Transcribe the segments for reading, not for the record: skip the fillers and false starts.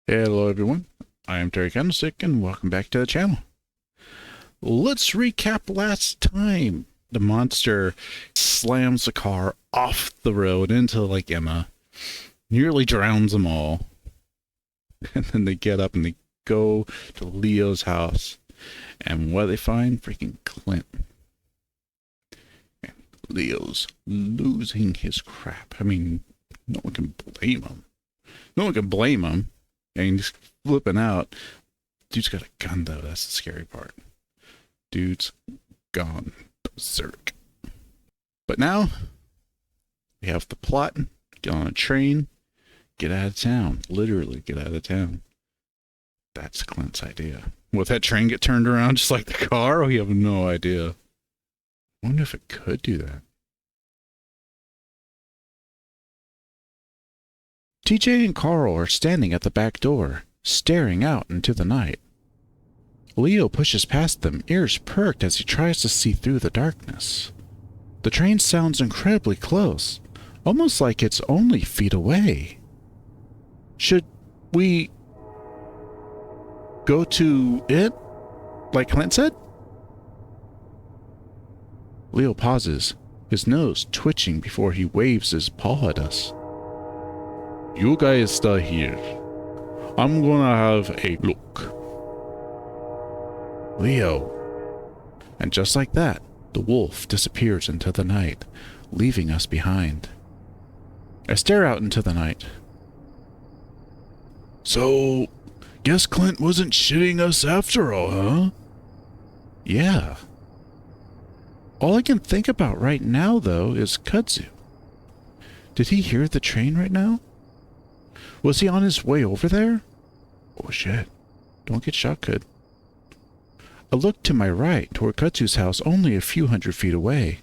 Hello everyone, I am Terry Candlestick and welcome back to the channel. Let's recap last time. The monster slams the car off the road into Lake Emma, nearly drowns them all, and then they get up and they go to Leo's house, and what do they find? Freaking Clint. And Leo's losing his crap. I mean, no one can blame him. No one can blame him. And he's flipping out. Dude's got a gun, though. That's the scary part. Dude's gone berserk. But now, we have the plot. Get on a train. Get out of town. Literally, get out of town. That's Clint's idea. Will that train get turned around just like the car? We have no idea. I wonder if it could do that. TJ and Carl are standing at the back door, staring out into the night. Leo pushes past them, ears perked as he tries to see through the darkness. The train sounds incredibly close, almost like it's only feet away. Should we go to it, like Clint said? Leo pauses, his nose twitching before he waves his paw at us. You guys stay here. I'm gonna have a look. Leo. And just like that, the wolf disappears into the night, leaving us behind. I stare out into the night. So, guess Clint wasn't shitting us after all, huh? Yeah. All I can think about right now, though, is Kudzu. Did he hear the train right now? Was he on his way over there? Oh shit. Don't get shot, Kud. I look to my right toward Kudzu's house only a few hundred feet away.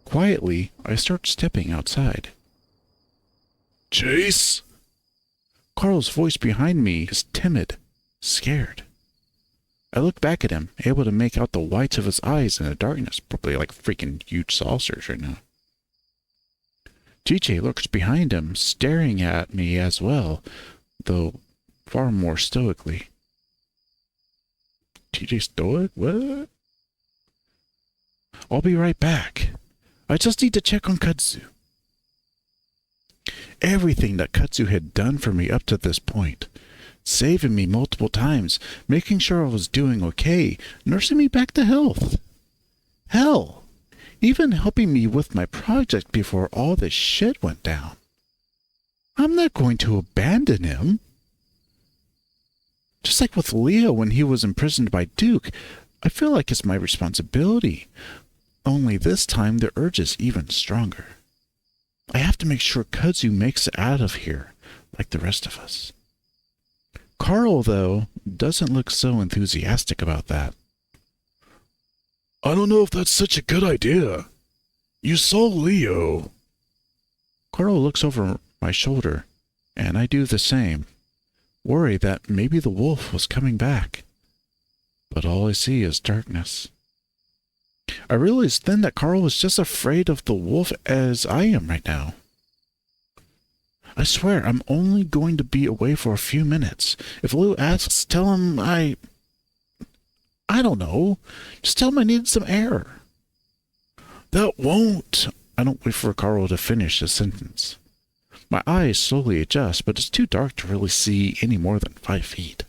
Quietly, I start stepping outside. Chase? Carl's voice behind me is timid, scared. I look back at him, able to make out the whites of his eyes in the darkness, probably like freaking huge saucers right now. TJ looks behind him, staring at me as well, though far more stoically. TJ stoic? What? I'll be right back. I just need to check on Kudzu. Everything that Kudzu had done for me up to this point, saving me multiple times, making sure I was doing okay, nursing me back to health. Hell, even helping me with my project before all this shit went down. I'm not going to abandon him. Just like with Leo when he was imprisoned by Duke, I feel like it's my responsibility. Only this time the urge is even stronger. I have to make sure Kudzu makes it out of here, like the rest of us. Carl, though, doesn't look so enthusiastic about that. I don't know if that's such a good idea. You saw Leo. Carl looks over my shoulder, and I do the same, worried that maybe the wolf was coming back. But all I see is darkness. I realized then that Carl was just afraid of the wolf as I am right now. I swear I'm only going to be away for a few minutes. If Lou asks, tell him I don't know. Just tell him I needed some air. That won't. I don't wait for Carl to finish his sentence. My eyes slowly adjust, but it's too dark to really see any more than 5 feet.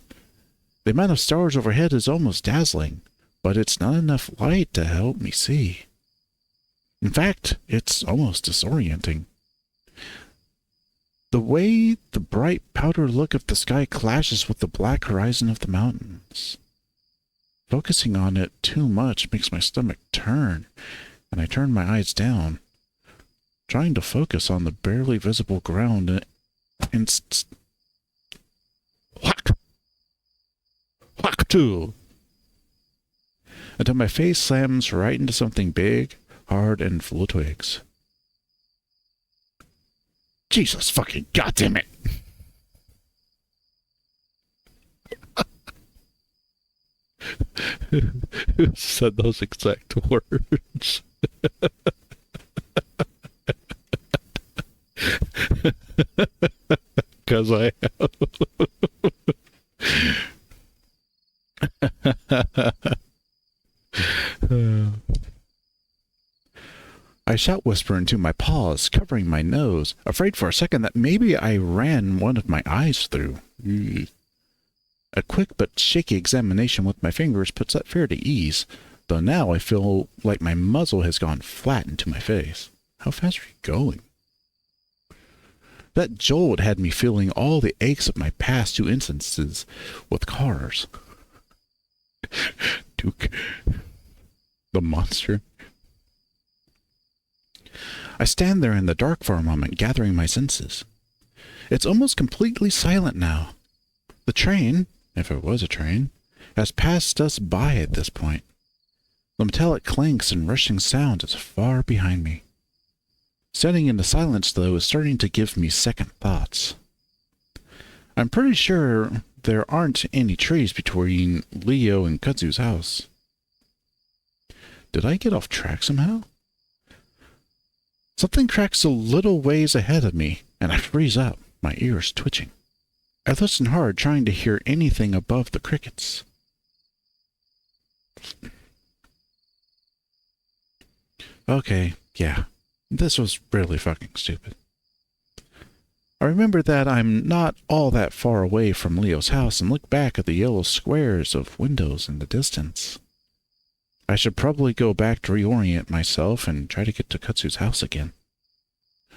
The amount of stars overhead is almost dazzling, but it's not enough light to help me see. In fact, it's almost disorienting. The way the bright powder look of the sky clashes with the black horizon of the mountains. Focusing on it too much makes my stomach turn, and I turn my eyes down, trying to focus on the barely visible ground whack! Whack too! Until my face slams right into something big, hard, and full of twigs. Jesus fucking goddammit! Who said those exact words? Because I have. I shout whisper into my paws, covering my nose, afraid for a second that maybe I ran one of my eyes through. A quick but shaky examination with my fingers puts that fear to ease, though now I feel like my muzzle has gone flat into my face. How fast are you going? That jolt had me feeling all the aches of my past two instances with cars. Duke. The monster. I stand there in the dark for a moment, gathering my senses. It's almost completely silent now. The train, if it was a train, has passed us by at this point. The metallic clanks and rushing sound is far behind me. Standing in the silence, though, is starting to give me second thoughts. I'm pretty sure there aren't any trees between Leo and Kudzu's house. Did I get off track somehow? Something cracks a little ways ahead of me, and I freeze up, my ears twitching. I listen hard, trying to hear anything above the crickets. Okay, yeah, this was really fucking stupid. I remember that I'm not all that far away from Leo's house and look back at the yellow squares of windows in the distance. I should probably go back to reorient myself and try to get to Kudzu's house again.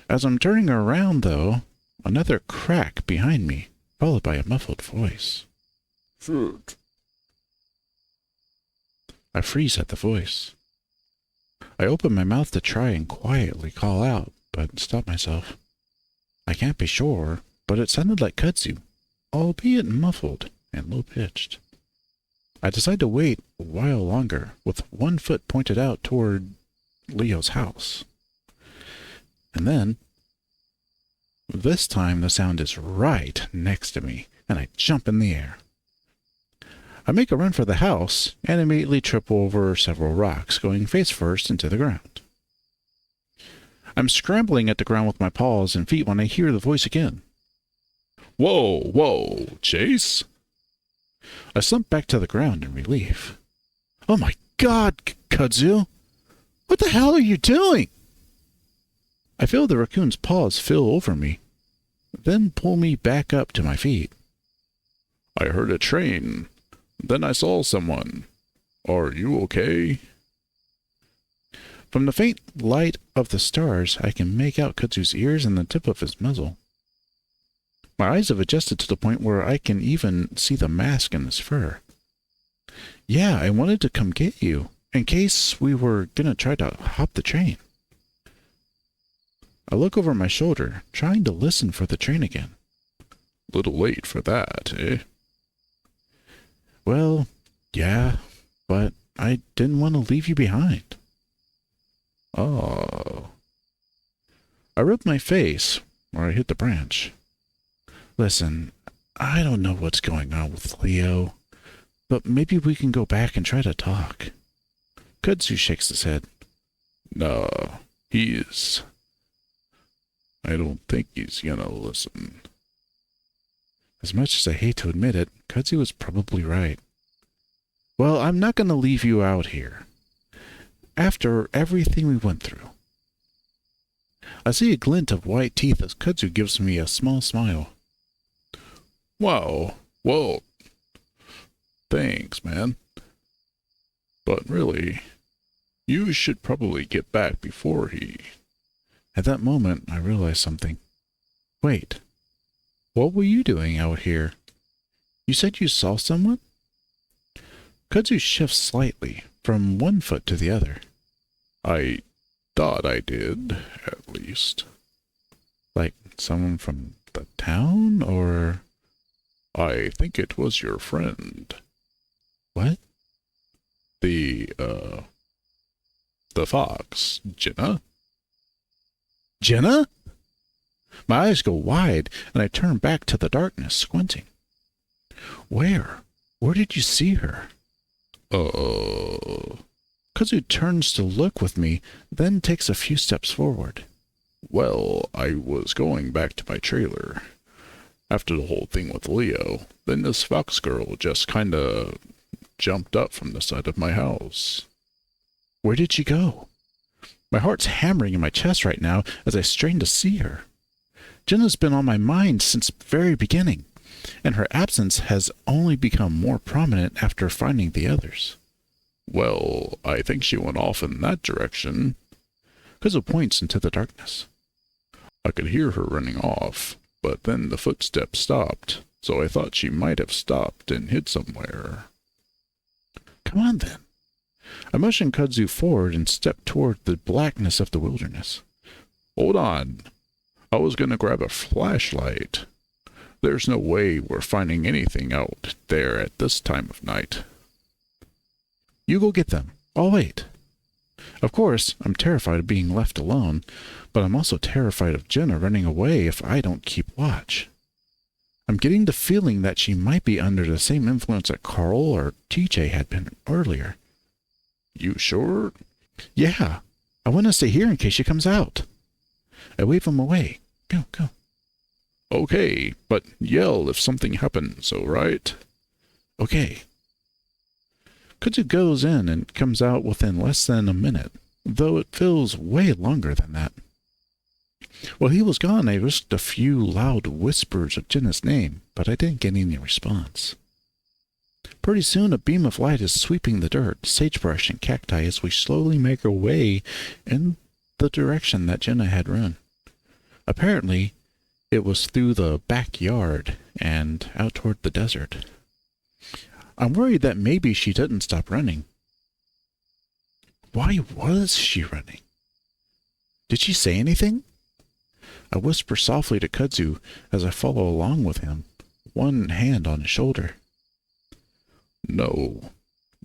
As I'm turning around, though, another crack behind me, followed by a muffled voice. Fruit. I freeze at the voice. I open my mouth to try and quietly call out, but stop myself. I can't be sure, but it sounded like Kudzu, albeit muffled and low-pitched. I decide to wait a while longer, with one foot pointed out toward Leo's house. And then, this time the sound is right next to me, and I jump in the air. I make a run for the house, and immediately trip over several rocks, going face first into the ground. I'm scrambling at the ground with my paws and feet when I hear the voice again. Whoa, whoa, Chase? I slump back to the ground in relief. Oh my God, Kudzu! What the hell are you doing? I feel the raccoon's paws fill over me, then pull me back up to my feet. I heard a train. Then I saw someone. Are you okay? From the faint light of the stars, I can make out Kudzu's ears and the tip of his muzzle. My eyes have adjusted to the point where I can even see the mask in his fur. Yeah, I wanted to come get you, in case we were gonna try to hop the train. I look over my shoulder, trying to listen for the train again. Little late for that, eh? Well, yeah, but I didn't want to leave you behind. Oh. I rubbed my face where I hit the branch. Listen, I don't know what's going on with Leo, but maybe we can go back and try to talk. Kudzu shakes his head. No, I don't think he's gonna listen. As much as I hate to admit it, Kudzu was probably right. Well, I'm not gonna leave you out here. After everything we went through. I see a glint of white teeth as Kudzu gives me a small smile. Wow, well, thanks, man. But really, you should probably get back before he... At that moment, I realized something. Wait, what were you doing out here? You said you saw someone? Kudzu shifts slightly, from one foot to the other. I thought I did, at least. Like someone from the town, or... I think it was your friend. What? The fox, Jenna? Jenna? My eyes go wide, and I turn back to the darkness, squinting. Where? Where did you see her? Kudzu turns to look with me, then takes a few steps forward. Well, I was going back to my trailer. After the whole thing with Leo, then this fox girl just kinda jumped up from the side of my house. Where did she go? My heart's hammering in my chest right now as I strain to see her. Jenna's been on my mind since the very beginning, and her absence has only become more prominent after finding the others. Well, I think she went off in that direction. Kudzu points into the darkness. I could hear her running off, but then the footsteps stopped, so I thought she might have stopped and hid somewhere. Come on, then. I motioned Kudzu forward and stepped toward the blackness of the wilderness. Hold on. I was going to grab a flashlight. There's no way we're finding anything out there at this time of night. You go get them. I'll wait. Of course, I'm terrified of being left alone, but I'm also terrified of Jenna running away if I don't keep watch. I'm getting the feeling that she might be under the same influence that Carl or TJ had been earlier. You sure? Yeah. I want to stay here in case she comes out. I wave him away. Go, go. Okay, but yell if something happens, all right? Okay. Kudzu goes in and comes out within less than a minute, though it feels way longer than that. While he was gone, I risked a few loud whispers of Jenna's name, but I didn't get any response. Pretty soon a beam of light is sweeping the dirt, sagebrush, and cacti as we slowly make our way in the direction that Jenna had run. Apparently, it was through the backyard and out toward the desert. I'm worried that maybe she didn't stop running. Why was she running? Did she say anything? I whisper softly to Kudzu as I follow along with him, one hand on his shoulder. No,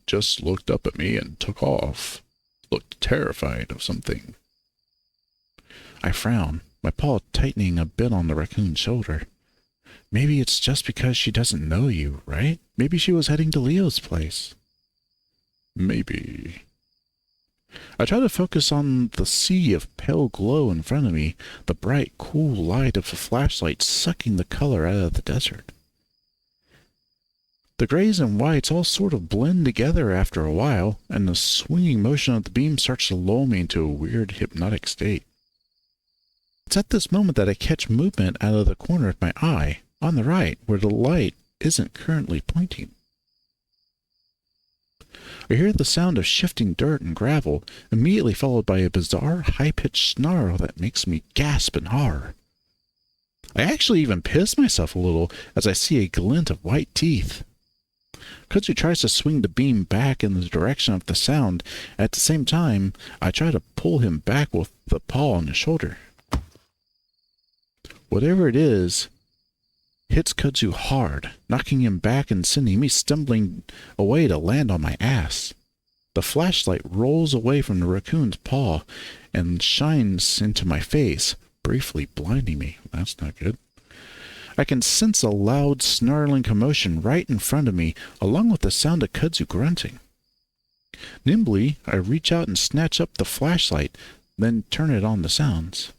just looked up at me and took off. Looked terrified of something. I frown, my paw tightening a bit on the raccoon's shoulder. Maybe it's just because she doesn't know you, right? Maybe she was heading to Leo's place. Maybe. I try to focus on the sea of pale glow in front of me, the bright, cool light of the flashlight sucking the color out of the desert. The grays and whites all sort of blend together after a while, and the swinging motion of the beam starts to lull me into a weird hypnotic state. It's at this moment that I catch movement out of the corner of my eye, on the right, where the light isn't currently pointing. I hear the sound of shifting dirt and gravel, immediately followed by a bizarre, high-pitched snarl that makes me gasp in horror. I actually even piss myself a little as I see a glint of white teeth. Kudzu tries to swing the beam back in the direction of the sound. At the same time, I try to pull him back with the paw on his shoulder. Whatever it is, hits Kudzu hard, knocking him back and sending me stumbling away to land on my ass. The flashlight rolls away from the raccoon's paw and shines into my face, briefly blinding me. That's not good. I can sense a loud, snarling commotion right in front of me, along with the sound of Kudzu grunting. Nimbly, I reach out and snatch up the flashlight, then turn it on the sounds.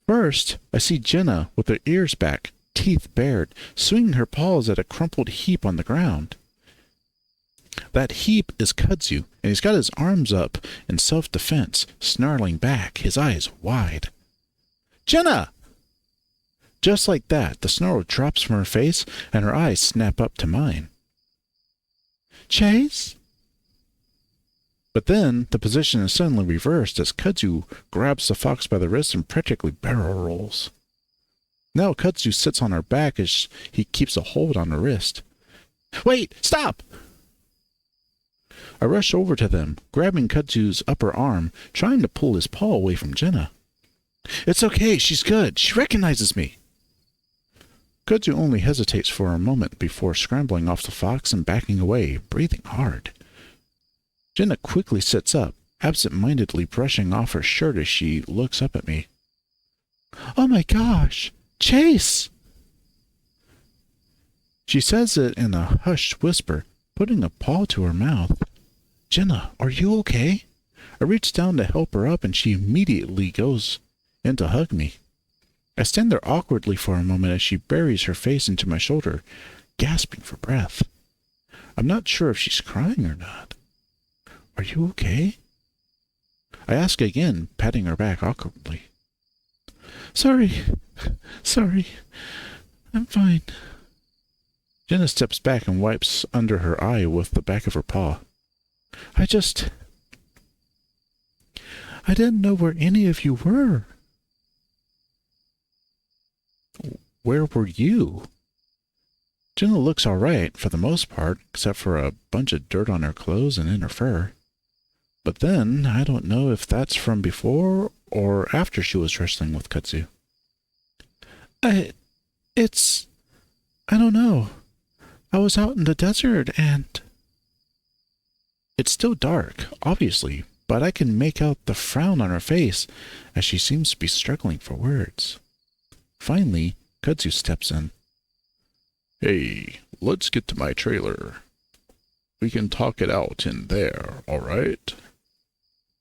First, I see Jenna with her ears back, teeth bared, swinging her paws at a crumpled heap on the ground. That heap is Kudzu, and he's got his arms up in self-defense, snarling back, his eyes wide. Jenna! Just like that, the snarl drops from her face, and her eyes snap up to mine. Chase? But then, the position is suddenly reversed as Kudzu grabs the fox by the wrist and practically barrel rolls. Now Kudzu sits on her back as he keeps a hold on her wrist. Wait! Stop! I rush over to them, grabbing Kudzu's upper arm, trying to pull his paw away from Jenna. It's okay, she's good. She recognizes me. Kudzu only hesitates for a moment before scrambling off the fox and backing away, breathing hard. Jenna quickly sits up, absent-mindedly brushing off her shirt as she looks up at me. Oh my gosh! Chase! She says it in a hushed whisper, putting a paw to her mouth. Jenna, are you okay? I reach down to help her up and she immediately goes in to hug me. I stand there awkwardly for a moment as she buries her face into my shoulder, gasping for breath. I'm not sure if she's crying or not. Are you okay? I ask again, patting her back awkwardly. Sorry. Sorry. I'm fine. Jenna steps back and wipes under her eye with the back of her paw. I didn't know where any of you were. Where were you? Jenna looks all right, for the most part, except for a bunch of dirt on her clothes and in her fur. But then, I don't know if that's from before or after she was wrestling with Kudzu. I don't know. I was out in the desert and... It's still dark, obviously, but I can make out the frown on her face as she seems to be struggling for words. Finally, Kudzu steps in. Hey, let's get to my trailer. We can talk it out in there, all right?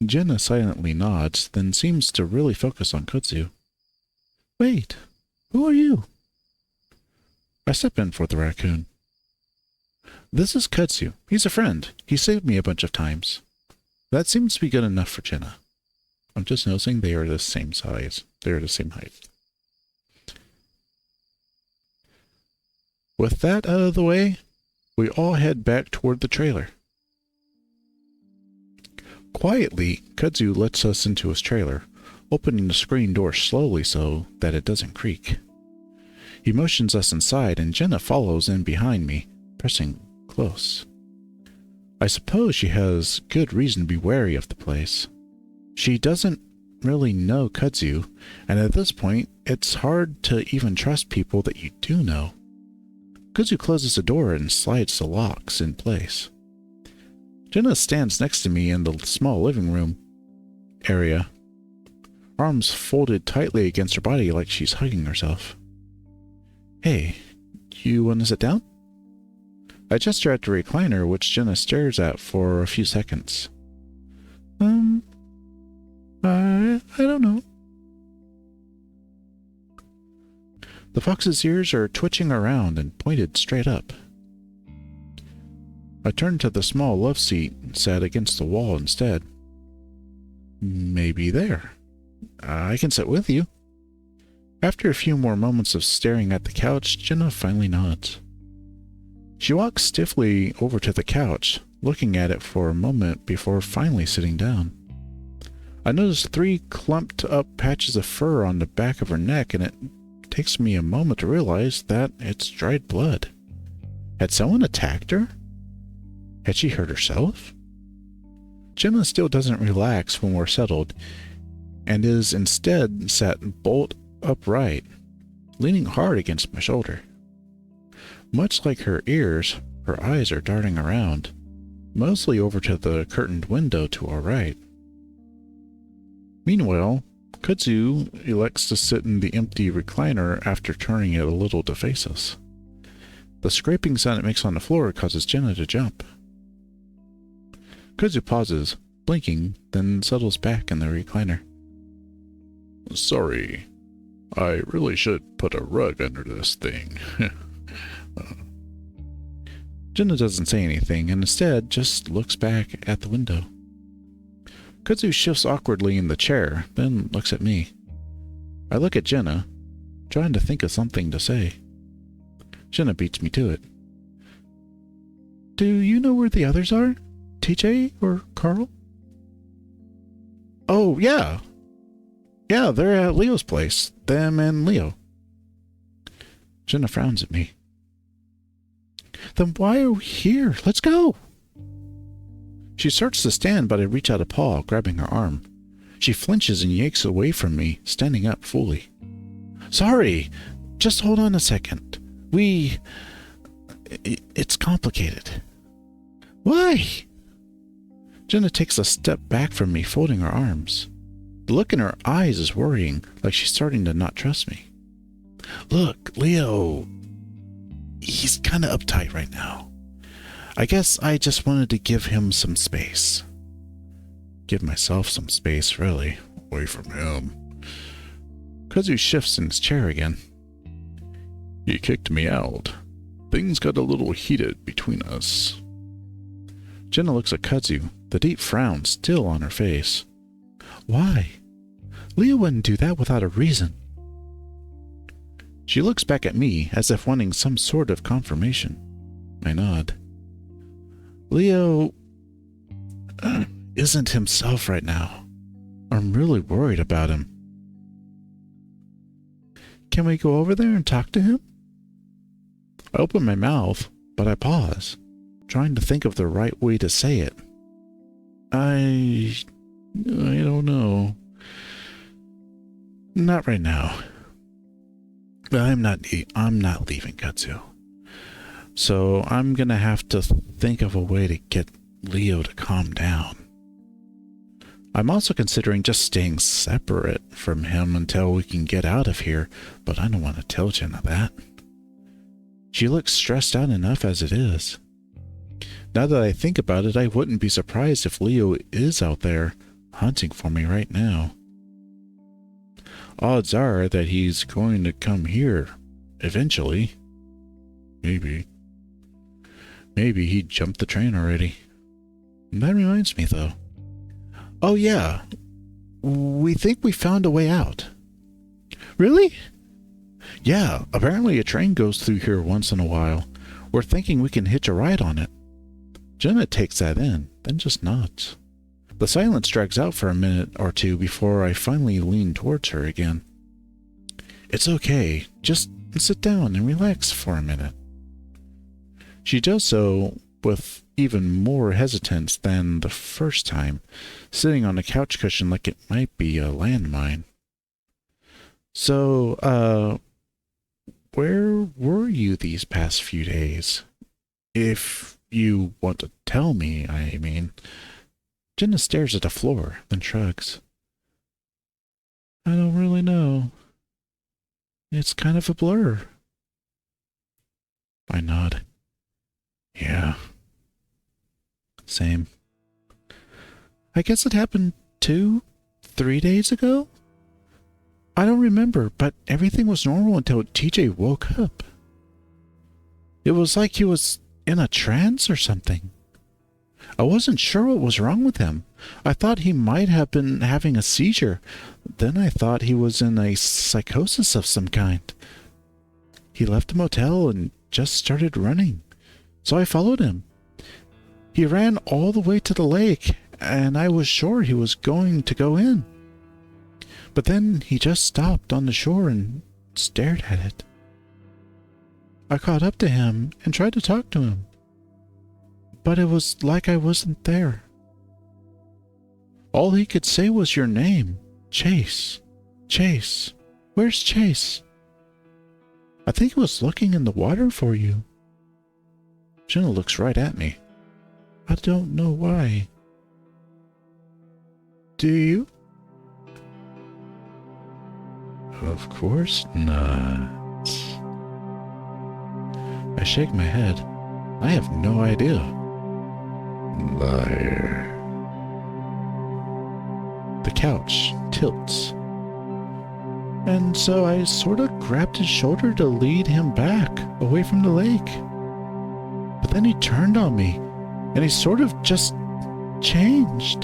Jenna silently nods, then seems to really focus on Kudzu. Wait, who are you? I step in for the raccoon. This is Kudzu. He's a friend. He saved me a bunch of times. That seems to be good enough for Jenna. I'm just noticing they are the same size. They are the same height. With that out of the way, we all head back toward the trailer. Quietly, Kudzu lets us into his trailer, opening the screen door slowly so that it doesn't creak. He motions us inside, and Jenna follows in behind me, pressing close. I suppose she has good reason to be wary of the place. She doesn't really know Kudzu, and at this point, it's hard to even trust people that you do know. Kudzu closes the door and slides the locks in place. Jenna stands next to me in the small living room area, arms folded tightly against her body like she's hugging herself. Hey, you want to sit down? I gesture at the recliner, which Jenna stares at for a few seconds. I don't know. The fox's ears are twitching around and pointed straight up. I turn to the small love seat set against the wall instead. Maybe there. I can sit with you. After a few more moments of staring at the couch, Jenna finally nods. She walks stiffly over to the couch, looking at it for a moment before finally sitting down. I notice 3 clumped up patches of fur on the back of her neck, and it takes me a moment to realize that it's dried blood. Had someone attacked her? Had she hurt herself? Jenna still doesn't relax when we're settled, and is instead sat bolt upright, leaning hard against my shoulder. Much like her ears, her eyes are darting around, mostly over to the curtained window to our right. Meanwhile, Kudzu elects to sit in the empty recliner after turning it a little to face us. The scraping sound it makes on the floor causes Jenna to jump. Kudzu pauses, blinking, then settles back in the recliner. Sorry, I really should put a rug under this thing. Jenna doesn't say anything, and instead just looks back at the window. Kudzu shifts awkwardly in the chair, then looks at me. I look at Jenna, trying to think of something to say. Jenna beats me to it. Do you know where the others are? TJ or Carl? Oh, yeah. Yeah, they're at Leo's place. Them and Leo. Jenna frowns at me. Then why are we here? Let's go. She starts to stand, but I reach out a paw, grabbing her arm. She flinches and yanks away from me, standing up fully. Sorry, just hold on a second. It's complicated. Why? Jenna takes a step back from me, folding her arms. The look in her eyes is worrying, like she's starting to not trust me. Look, Leo, he's kind of uptight right now. I guess I just wanted to give him some space. Give myself some space, really, away from him. Kudzu shifts in his chair again. He kicked me out. Things got a little heated between us. Jenna looks at Kudzu, the deep frown still on her face. Why? Leo wouldn't do that without a reason. She looks back at me as if wanting some sort of confirmation. I nod. Leo isn't himself right now. I'm really worried about him. Can we go over there and talk to him? I open my mouth, but I pause, trying to think of the right way to say it. I don't know. Not right now. I'm not leaving Kudzu. So I'm gonna have to think of a way to get Leo to calm down. I'm also considering just staying separate from him until we can get out of here, but I don't want to tell Jenna that. She looks stressed out enough as it is. Now that I think about it, I wouldn't be surprised if Leo is out there hunting for me right now. Odds are that he's going to come here eventually. Maybe he jumped the train already. That reminds me, though. Oh yeah, we think we found a way out. Really? Yeah, apparently a train goes through here once in a while. We're thinking we can hitch a ride on it. Jenna takes that in, then just nods. The silence drags out for a minute or two before I finally lean towards her again. It's okay, just sit down and relax for a minute. She does so with even more hesitance than the first time, sitting on a couch cushion like it might be a landmine. So, where were you these past few days? If you want to tell me, I mean. Jenna stares at the floor, then shrugs. I don't really know. It's kind of a blur. I nod. Yeah. Same. I guess it happened 2-3 days ago? I don't remember, but everything was normal until TJ woke up. It was like he was in a trance or something. I wasn't sure what was wrong with him. I thought he might have been having a seizure. Then I thought he was in a psychosis of some kind. He left the motel and just started running. So I followed him. He ran all the way to the lake, and I was sure he was going to go in. But then he just stopped on the shore and stared at it. I caught up to him and tried to talk to him. But it was like I wasn't there. All he could say was your name. Chase. Chase. Where's Chase? I think he was looking in the water for you. Jenna looks right at me. I don't know why. Do you? Of course not. I shake my head. I have no idea. Liar. The couch tilts. And so I sort of grabbed his shoulder to lead him back, away from the lake. But then he turned on me, and he sort of just changed.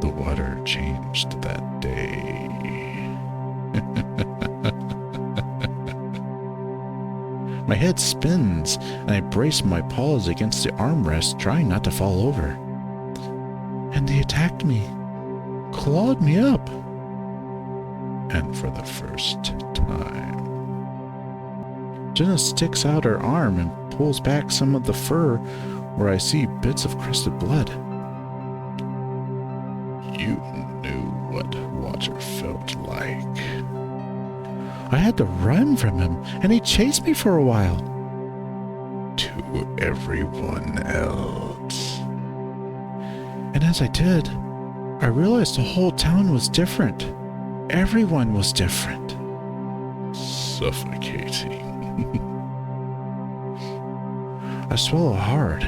The water changed that day. My head spins, and I brace my paws against the armrest, trying not to fall over. And he attacked me, clawed me up. And for the first time. Jenna sticks out her arm and pulls back some of the fur where I see bits of crusted blood. You knew what water felt like. I had to run from him, and he chased me for a while. To everyone else. And as I did, I realized the whole town was different. Everyone was different. Suffocating. I swallow hard,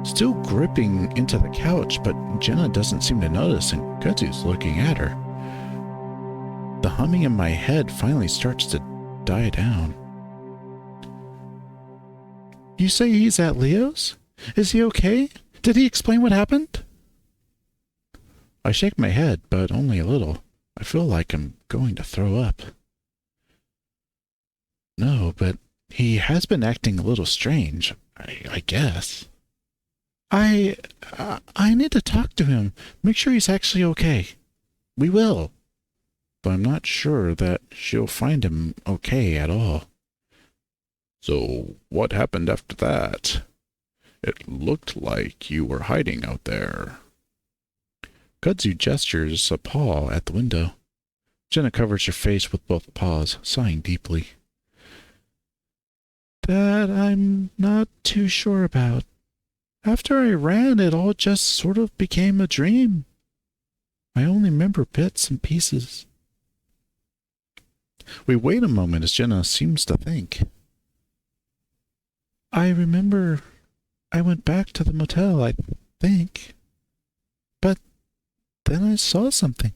still gripping into the couch, but Jenna doesn't seem to notice, and Kudzu's looking at her. The humming in my head finally starts to die down. You say he's at Leo's? Is he okay? Did he explain what happened? I shake my head, but only a little. I feel like I'm going to throw up. No, but he has been acting a little strange, I guess. I need to talk to him. Make sure he's actually okay. We will. But I'm not sure that she'll find him okay at all. So what happened after that? It looked like you were hiding out there. Kudzu gestures a paw at the window. Jenna covers her face with both paws, sighing deeply. That I'm not too sure about. After I ran, it all just sort of became a dream. I only remember bits and pieces. We wait a moment as Jenna seems to think. I remember I went back to the motel, I think. But then I saw something.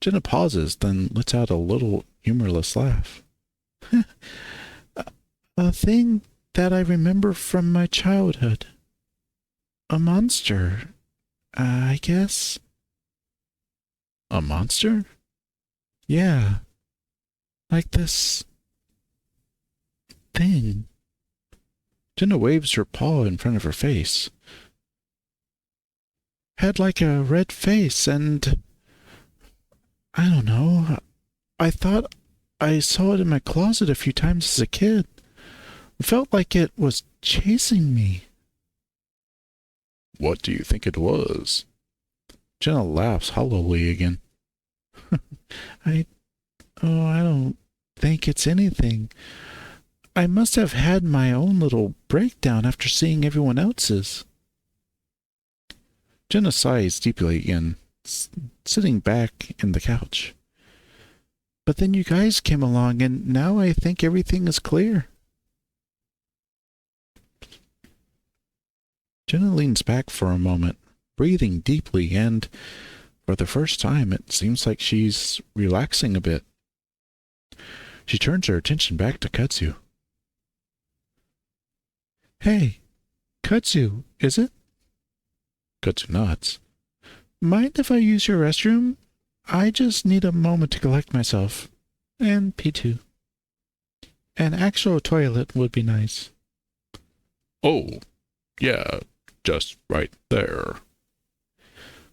Jenna pauses, then lets out a little humorless laugh. A thing that I remember from my childhood. A monster, I guess. A monster? Yeah. Like this thing. Jenna waves her paw in front of her face. Had like a red face and... I don't know. I thought I saw it in my closet a few times as a kid. It felt like it was chasing me. What do you think it was? Jenna laughs hollowly again. I don't think it's anything. I must have had my own little breakdown after seeing everyone else's. Jenna sighs deeply again, sitting back in the couch. But then you guys came along, and now I think everything is clear. Jenna leans back for a moment, breathing deeply, and for the first time it seems like she's relaxing a bit. She turns her attention back to Kudzu. Hey, Kudzu, is it? Kudzu nods. Mind if I use your restroom? I just need a moment to collect myself. And pee too. An actual toilet would be nice. Oh, yeah, just right there.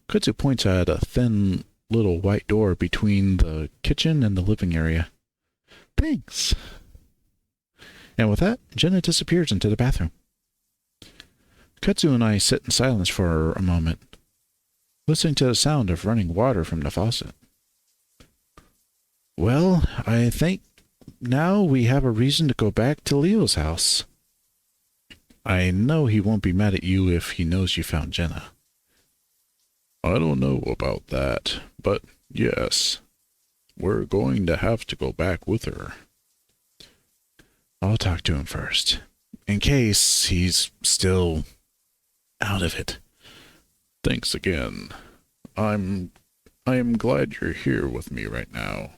Kudzu points at a thin little white door between the kitchen and the living area. Thanks. And with that, Jenna disappears into the bathroom. Kudzu and I sit in silence for a moment, listening to the sound of running water from the faucet. Well, I think now we have a reason to go back to Leo's house. I know he won't be mad at you if he knows you found Jenna. I don't know about that, but yes, we're going to have to go back with her. I'll talk to him first, in case he's still out of it. Thanks again. I am glad you're here with me right now.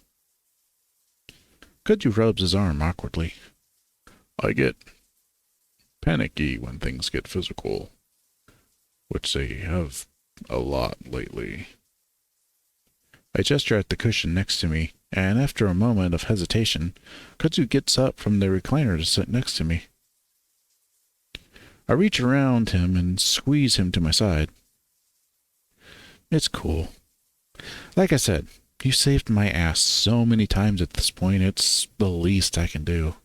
Kudzu rubs his arm awkwardly. I get panicky when things get physical, which they have a lot lately. I gesture at the cushion next to me, and after a moment of hesitation, Kudzu gets up from the recliner to sit next to me. I reach around him and squeeze him to my side. It's cool. Like I said, you saved my ass so many times at this point, it's the least I can do.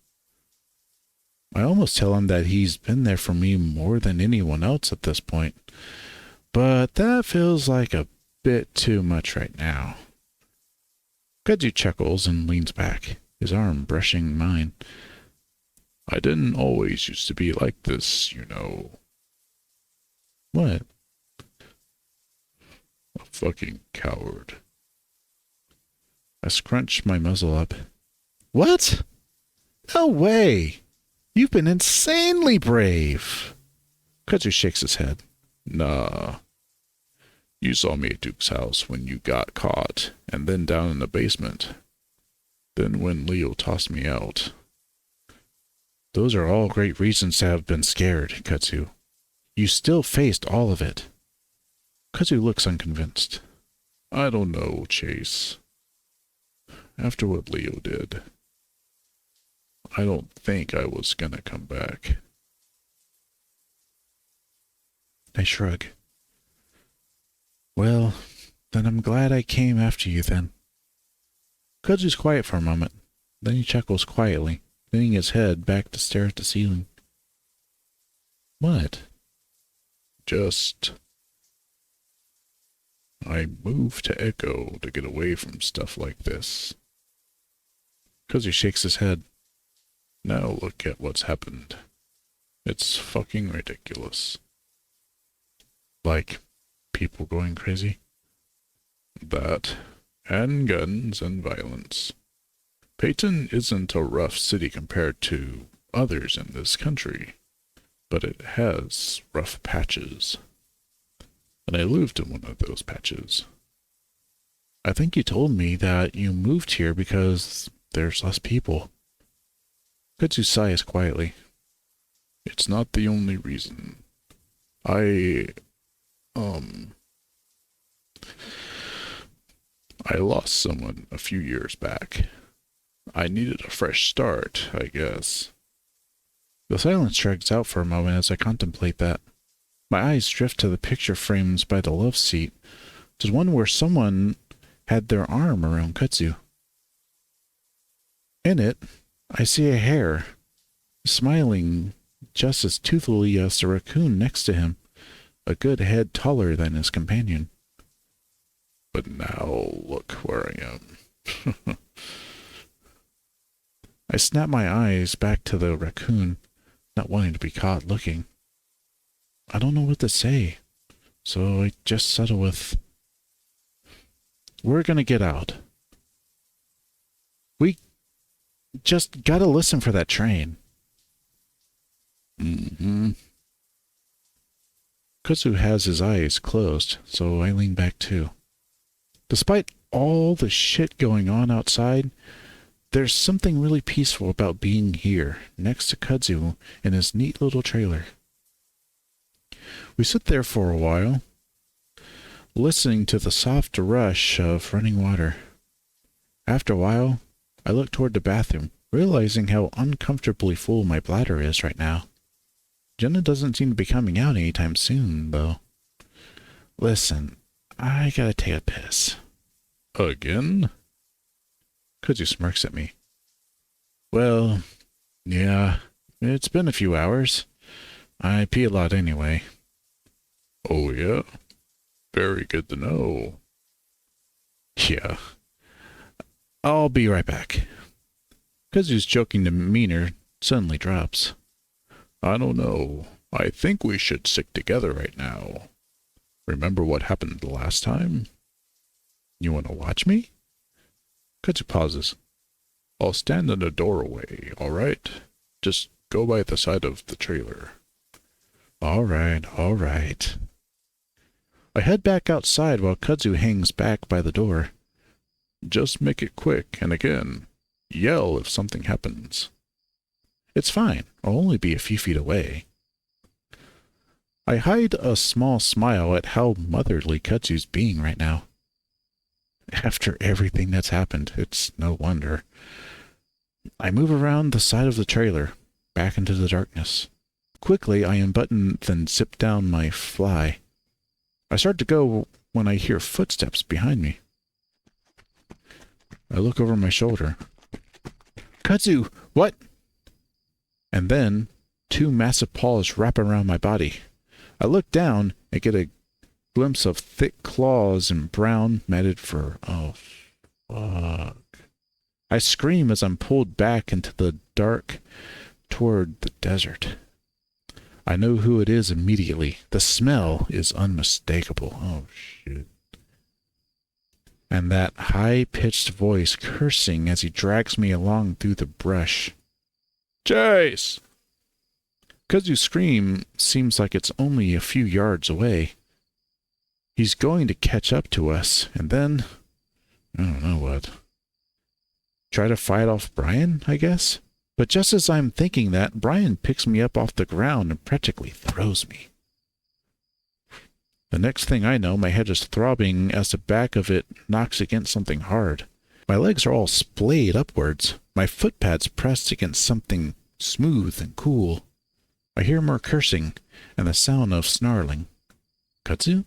I almost tell him that he's been there for me more than anyone else at this point, but that feels like a bit too much right now. Kudzu chuckles and leans back, his arm brushing mine. I didn't always used to be like this, you know. What? A fucking coward. I scrunch my muzzle up. What? No way! You've been insanely brave! Kudzu shakes his head. Nah. You saw me at Duke's house when you got caught, and then down in the basement. Then when Leo tossed me out. Those are all great reasons to have been scared, Kudzu. You still faced all of it. Kudzu looks unconvinced. I don't know, Chase. After what Leo did, I don't think I was gonna come back. I shrug. Well, then I'm glad I came after you then. Kudzu's quiet for a moment. Then he chuckles quietly, leaning his head back to stare at the ceiling. What? Just... I moved to Echo to get away from stuff like this. Kudzu shakes his head. Now look at what's happened. It's fucking ridiculous. Like, people going crazy? That, and guns and violence. Peyton isn't a rough city compared to others in this country, but it has rough patches. And I lived in one of those patches. I think you told me that you moved here because there's less people. Kudzu sighs quietly. It's not the only reason. I lost someone a few years back. I needed a fresh start, I guess. The silence drags out for a moment as I contemplate that. My eyes drift to the picture frames by the love seat, to one where someone had their arm around Kudzu. In it, I see a hare, smiling just as toothily as the raccoon next to him, a good head taller than his companion. But now look where I am. I snap my eyes back to the raccoon, not wanting to be caught looking. I don't know what to say, so I just settle with, we're gonna get out. We just gotta listen for that train. Mm-hmm. Kudzu has his eyes closed, so I lean back too. Despite all the shit going on outside, there's something really peaceful about being here, next to Kudzu in his neat little trailer. We sit there for a while, listening to the soft rush of running water. After a while, I look toward the bathroom, realizing how uncomfortably full my bladder is right now. Jenna doesn't seem to be coming out anytime soon, though. Listen, I gotta take a piss. Again? Kudzu smirks at me. Well, yeah, it's been a few hours. I pee a lot anyway. Oh yeah? Very good to know. Yeah. I'll be right back. Kudzu's joking demeanor suddenly drops. I don't know. I think we should stick together right now. Remember what happened the last time? You want to watch me? Kudzu pauses. I'll stand in the doorway, all right? Just go by the side of the trailer. All right, all right. I head back outside while Kudzu hangs back by the door. Just make it quick, and again, yell if something happens. It's fine. I'll only be a few feet away. I hide a small smile at how motherly Kudzu's being right now. After everything that's happened, it's no wonder. I move around the side of the trailer, back into the darkness. Quickly, I unbutton, then zip down my fly. I start to go when I hear footsteps behind me. I look over my shoulder. Kudzu, what? And then, two massive paws wrap around my body. I look down and get a glimpse of thick claws and brown matted fur. Oh, fuck. I scream as I'm pulled back into the dark toward the desert. I know who it is immediately. The smell is unmistakable. Oh, shit. And that high-pitched voice cursing as he drags me along through the brush. Chase! Kudzu's scream seems like it's only a few yards away. He's going to catch up to us, and then... I don't know what. Try to fight off Brian, I guess? But just as I'm thinking that, Brian picks me up off the ground and practically throws me. The next thing I know, my head is throbbing as the back of it knocks against something hard. My legs are all splayed upwards, my footpads pressed against something smooth and cool. I hear more cursing and the sound of snarling. Kudzu?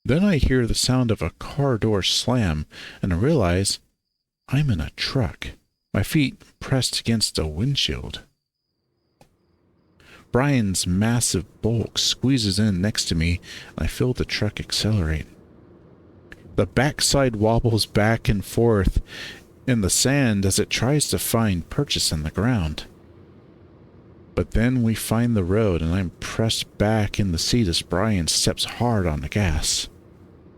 Then I hear the sound of a car door slam, and I realize I'm in a truck, my feet pressed against a windshield. Brian's massive bulk squeezes in next to me, and I feel the truck accelerate. The backside wobbles back and forth in the sand as it tries to find purchase in the ground. But then we find the road, and I'm pressed back in the seat as Brian steps hard on the gas.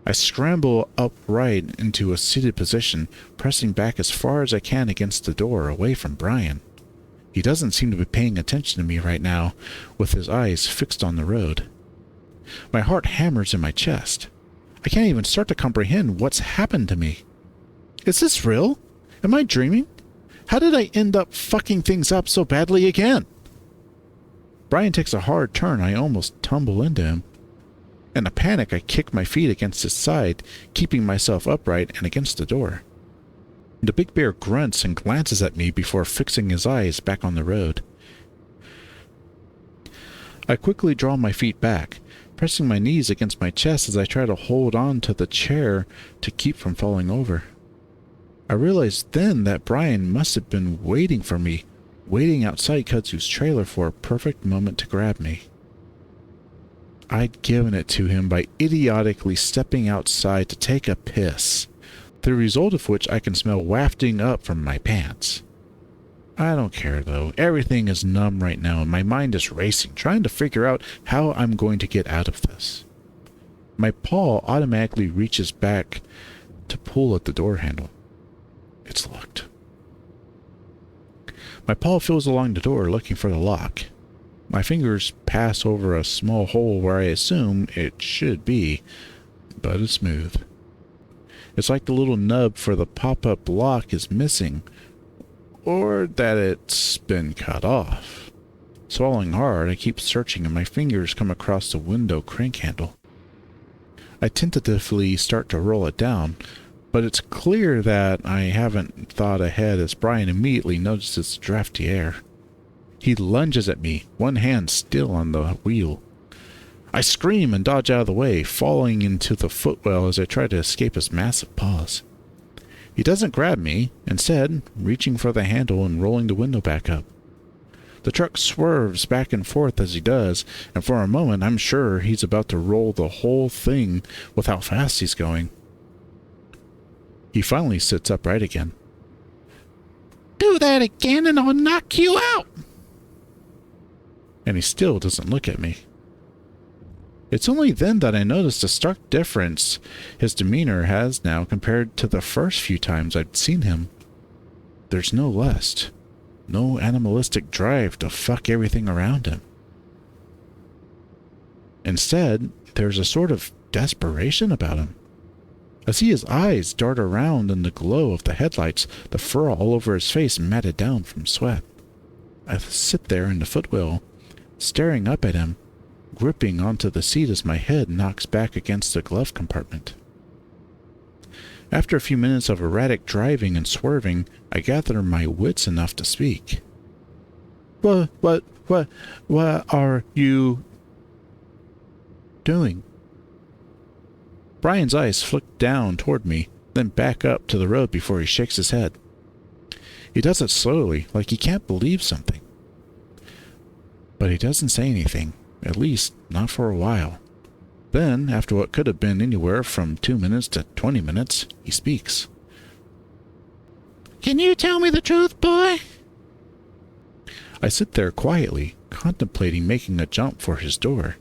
I scramble upright into a seated position, pressing back as far as I can against the door, away from Brian. He doesn't seem to be paying attention to me right now, with his eyes fixed on the road. My heart hammers in my chest. I can't even start to comprehend what's happened to me. Is this real? Am I dreaming? How did I end up fucking things up so badly again? Brian takes a hard turn. I almost tumble into him. In a panic, I kick my feet against his side, keeping myself upright and against the door. The big bear grunts and glances at me before fixing his eyes back on the road. I quickly draw my feet back, pressing my knees against my chest as I try to hold on to the chair to keep from falling over. I realized then that Brian must have been waiting for me, waiting outside Kudzu's trailer for a perfect moment to grab me. I'd given it to him by idiotically stepping outside to take a piss, the result of which I can smell wafting up from my pants. I don't care though. Everything is numb right now and my mind is racing, trying to figure out how I'm going to get out of this. My paw automatically reaches back to pull at the door handle. It's locked. My paw feels along the door looking for the lock. My fingers pass over a small hole where I assume it should be, but it's smooth. It's like the little nub for the pop-up lock is missing, or that it's been cut off. Swallowing hard, I keep searching and my fingers come across the window crank handle. I tentatively start to roll it down, but it's clear that I haven't thought ahead as Brian immediately notices the drafty air. He lunges at me, one hand still on the wheel. I scream and dodge out of the way, falling into the footwell as I try to escape his massive paws. He doesn't grab me, instead reaching for the handle and rolling the window back up. The truck swerves back and forth as he does, and for a moment I'm sure he's about to roll the whole thing with how fast he's going. He finally sits upright again. "Do that again and I'll knock you out!" And he still doesn't look at me. It's only then that I notice the stark difference his demeanor has now compared to the first few times I'd seen him. There's no lust, no animalistic drive to fuck everything around him. Instead, there's a sort of desperation about him. I see his eyes dart around in the glow of the headlights, the fur all over his face matted down from sweat. I sit there in the footwell, staring up at him, gripping onto the seat as my head knocks back against the glove compartment. After a few minutes of erratic driving and swerving, I gather my wits enough to speak. What are you doing?" Brian's eyes flick down toward me, then back up to the road before he shakes his head. He does it slowly, like he can't believe something. But he doesn't say anything, at least not for a while. Then, after what could have been anywhere from 2 minutes to 20 minutes, he speaks. "Can you tell me the truth, boy?" I sit there quietly, contemplating making a jump for his door,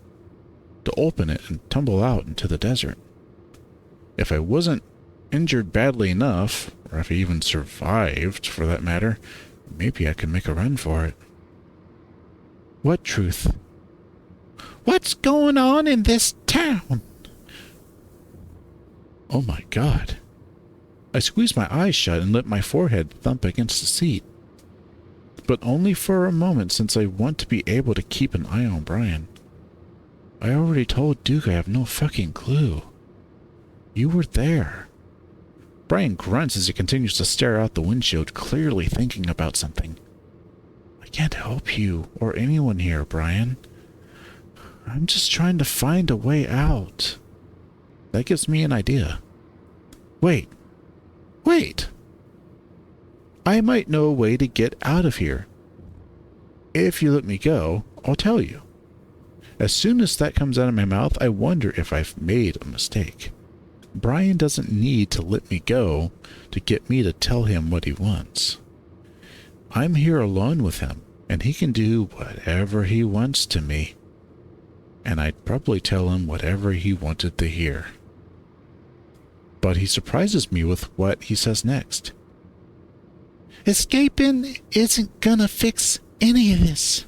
to open it and tumble out into the desert. If I wasn't injured badly enough, or if I even survived for that matter, maybe I could make a run for it. "What truth?" "What's going on in this town?" Oh my God. I squeeze my eyes shut and let my forehead thump against the seat. But only for a moment, since I want to be able to keep an eye on Brian. I already told Duke I have no fucking clue. You were there. Brian grunts as he continues to stare out the windshield, clearly thinking about something. I can't help you or anyone here, Brian. I'm just trying to find a way out. That gives me an idea. Wait. I might know a way to get out of here. If you let me go, I'll tell you. As soon as that comes out of my mouth, I wonder if I've made a mistake. Brian doesn't need to let me go to get me to tell him what he wants. I'm here alone with him, and he can do whatever he wants to me. And I'd probably tell him whatever he wanted to hear. But he surprises me with what he says next. Escaping isn't gonna fix any of this.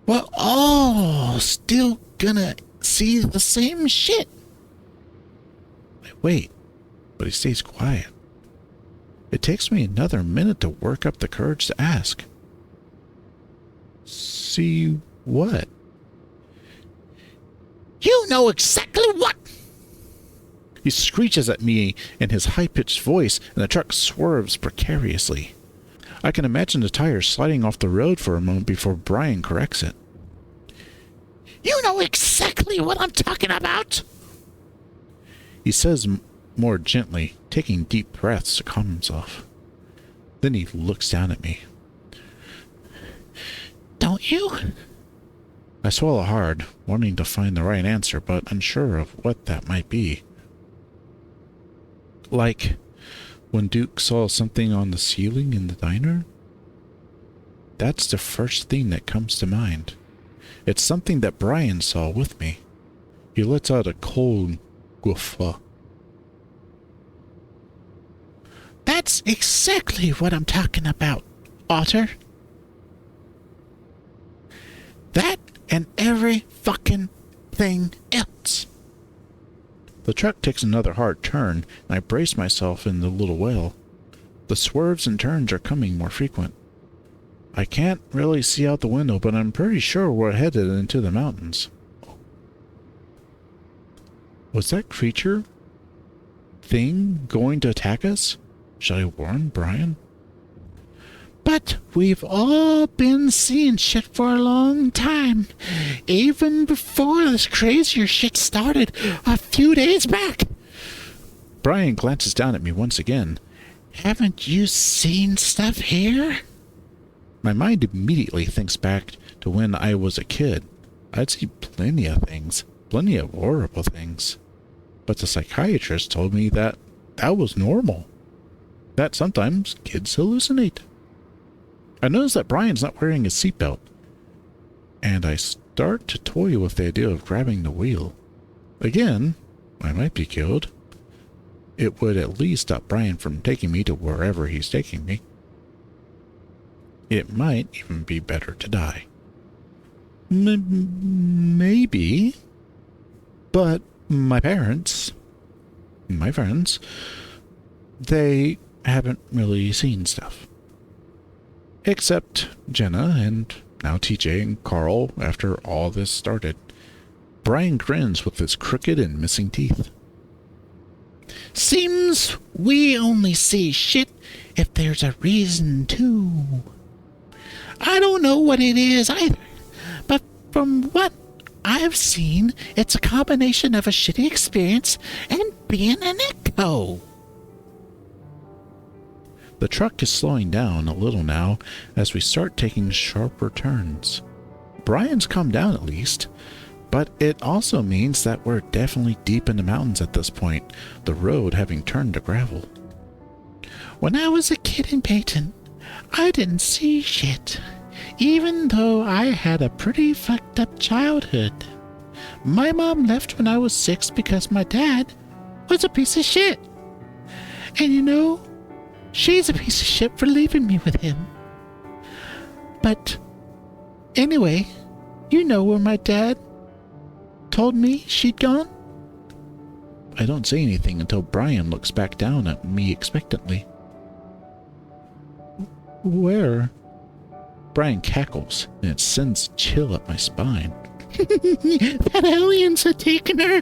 We're all still gonna see the same shit. I wait, but he stays quiet. It takes me another minute to work up the courage to ask. See what? You know exactly what! He screeches at me in his high-pitched voice, and the truck swerves precariously. I can imagine the tires sliding off the road for a moment before Brian corrects it. You know exactly what I'm talking about! He says more gently, taking deep breaths to calm himself. Then he looks down at me. Don't you? I swallow hard, wanting to find the right answer, but unsure of what that might be. Like when Duke saw something on the ceiling in the diner? That's the first thing that comes to mind. It's something that Brian saw with me. He lets out a cold guffaw. That's exactly what I'm talking about, Otter. That and every fucking thing else. The truck takes another hard turn, and I brace myself in the little well. The swerves and turns are coming more frequent. I can't really see out the window, but I'm pretty sure we're headed into the mountains. Was that creature thing going to attack us? Should I warn Brian? But we've all been seeing shit for a long time. Even before this crazier shit started a few days back. Brian glances down at me once again. Haven't you seen stuff here? My mind immediately thinks back to when I was a kid. I'd see plenty of things. Plenty of horrible things. But the psychiatrist told me that was normal. That sometimes kids hallucinate. I notice that Brian's not wearing his seatbelt, and I start to toy with the idea of grabbing the wheel. Again, I might be killed. It would at least stop Brian from taking me to wherever he's taking me. It might even be better to die. Maybe. But my parents, my friends, they haven't really seen stuff. Except Jenna and now TJ and Carl after all this started. Brian grins with his crooked and missing teeth. Seems we only see shit if there's a reason to. I don't know what it is either, but from what I've seen, it's a combination of a shitty experience and being an echo. The truck is slowing down a little now as we start taking sharper turns. Brian's come down at least, but it also means that we're definitely deep in the mountains at this point, the road having turned to gravel. When I was a kid in Peyton, I didn't see shit, even though I had a pretty fucked up childhood. My mom left when I was 6 because my dad was a piece of shit. And you know, she's a piece of shit for leaving me with him. But anyway, you know where my dad told me she'd gone? I don't say anything until Brian looks back down at me expectantly. Where? Brian cackles, and it sends a chill up my spine. That aliens had taken her.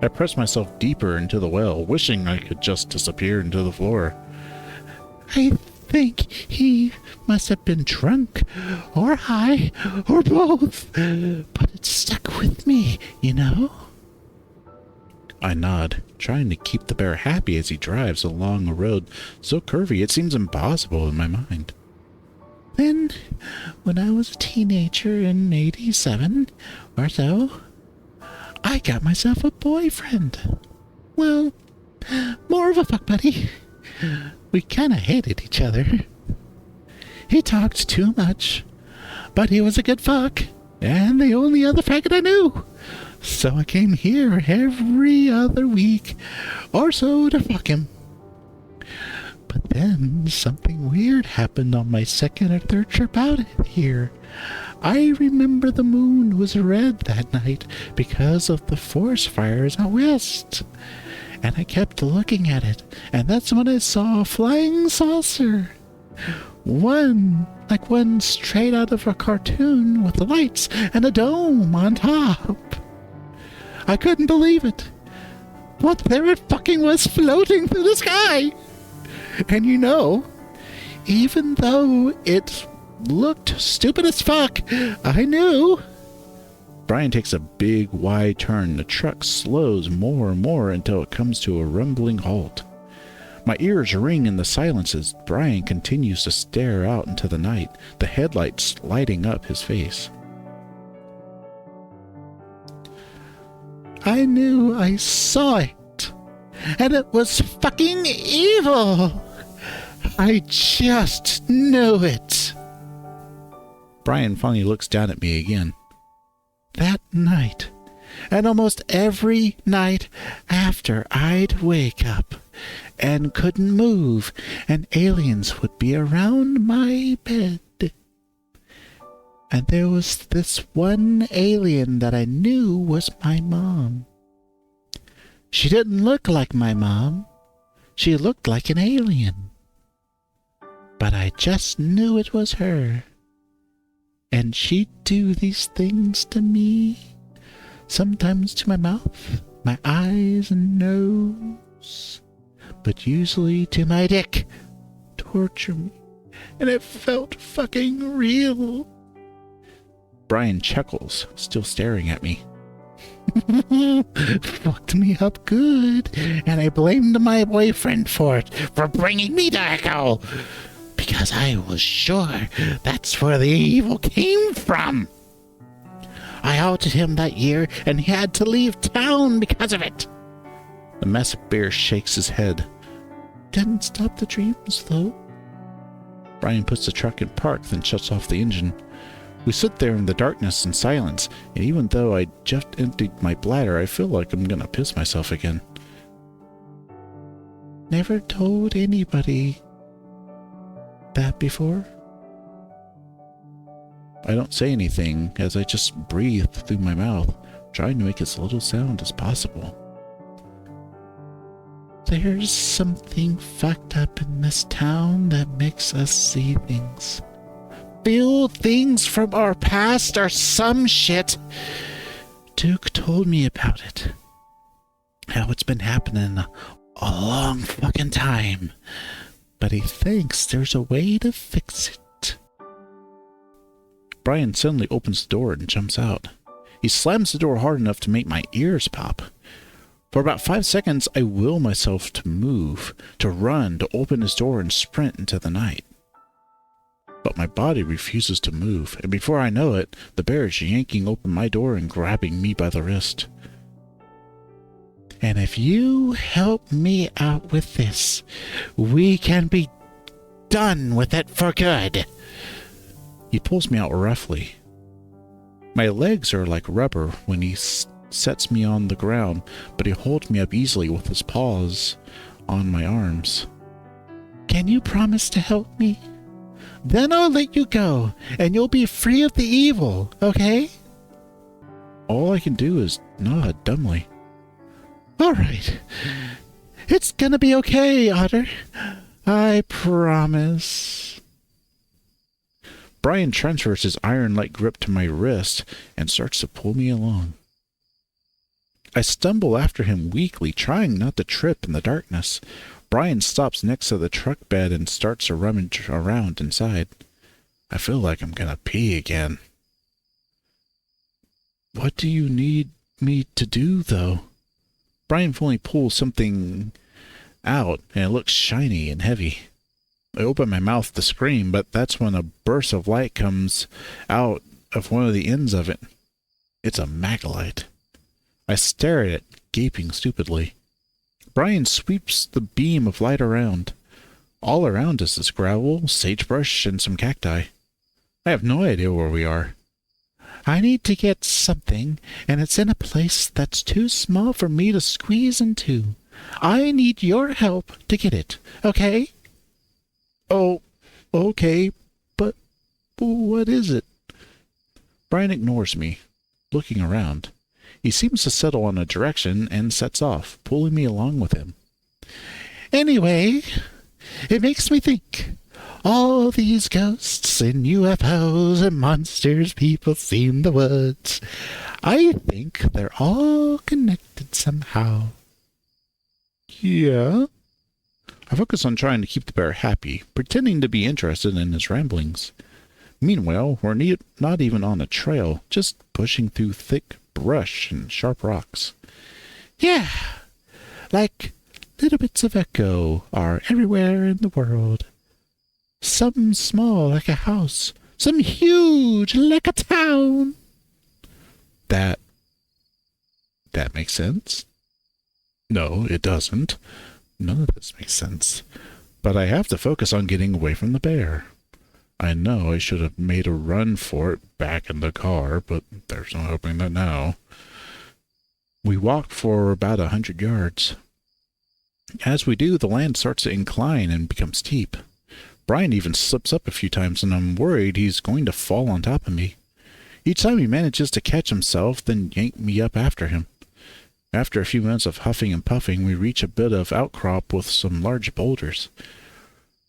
I pressed myself deeper into the well, wishing I could just disappear into the floor. I think he must have been drunk, or high, or both, but it stuck with me, you know? I nod, trying to keep the bear happy as he drives along a road so curvy it seems impossible in my mind. Then, when I was a teenager in 87 or so, I got myself a boyfriend. Well, more of a fuck buddy. We kinda hated each other. He talked too much, but he was a good fuck, and the only other faggot I knew. So I came here every other week or so to fuck him. But then something weird happened on my second or third trip out here. I remember the moon was red that night because of the forest fires out west. And I kept looking at it, and that's when I saw a flying saucer. One straight out of a cartoon with the lights and a dome on top. I couldn't believe it. But there it fucking was floating through the sky. And you know, even though it looked stupid as fuck, I knew. Brian takes a big, wide turn. The truck slows more and more until it comes to a rumbling halt. My ears ring in the silence as Brian continues to stare out into the night, the headlights lighting up his face. I knew I saw it, and it was fucking evil. I just knew it. Brian finally looks down at me again. That night, and almost every night after, I'd wake up and couldn't move, and aliens would be around my bed. And there was this one alien that I knew was my mom. She didn't look like my mom. She looked like an alien. But I just knew it was her. And she'd do these things to me. Sometimes to my mouth, my eyes and nose. But usually to my dick. Torture me. And it felt fucking real. Brian chuckles, still staring at me. Fucked me up good, and I blamed my boyfriend for it, for bringing me to Echo, because I was sure that's where the evil came from. I outed him that year, and he had to leave town because of it. The massive bear shakes his head. Didn't stop the dreams, though. Brian puts the truck in park, then shuts off the engine. We sit there in the darkness and silence, and even though I just emptied my bladder, I feel like I'm gonna piss myself again. Never told anybody that before? I don't say anything as I just breathe through my mouth, trying to make as little sound as possible. There's something fucked up in this town that makes us see things. Feel things from our past or some shit. Duke told me about it. How it's been happening a long fucking time. But he thinks there's a way to fix it. Brian suddenly opens the door and jumps out. He slams the door hard enough to make my ears pop. For about 5 seconds, I will myself to move, to run, to open his door and sprint into the night. But my body refuses to move, and before I know it, the bear is yanking open my door and grabbing me by the wrist. And if you help me out with this, we can be done with it for good. He pulls me out roughly. My legs are like rubber when he sets me on the ground, but he holds me up easily with his paws on my arms. Can you promise to help me? Then I'll let you go, and you'll be free of the evil, okay? All I can do is nod dumbly. All right. It's gonna be okay, Otter. I promise. Brian transfers his iron-like grip to my wrist and starts to pull me along. I stumble after him weakly, trying not to trip in the darkness. Brian stops next to the truck bed and starts to rummage around inside. I feel like I'm gonna pee again. What do you need me to do, though? Brian finally pulls something out, and it looks shiny and heavy. I open my mouth to scream, but that's when a burst of light comes out of one of the ends of it. It's a maglite. I stare at it, gaping stupidly. Brian sweeps the beam of light around. All around us is gravel, sagebrush, and some cacti. I have no idea where we are. I need to get something, and it's in a place that's too small for me to squeeze into. I need your help to get it, okay? Oh, okay, but what is it? Brian ignores me, looking around. He seems to settle on a direction and sets off, pulling me along with him. Anyway, it makes me think. All these ghosts and UFOs and monsters people see in the woods, I think they're all connected somehow. Yeah? I focus on trying to keep the bear happy, pretending to be interested in his ramblings. Meanwhile, we're not even on a trail, just pushing through thick brush and sharp rocks. Yeah, like little bits of echo are everywhere in the world. Some small like a house, some huge like a town. That makes sense? No, it doesn't. None of this makes sense. But I have to focus on getting away from the bear. I know I should have made a run for it back in the car, but there's no helping that now. We walk for about 100 yards. As we do, the land starts to incline and become steep. Brian even slips up a few times, and I'm worried he's going to fall on top of me. Each time he manages to catch himself, then yank me up after him. After a few minutes of huffing and puffing, we reach a bit of outcrop with some large boulders.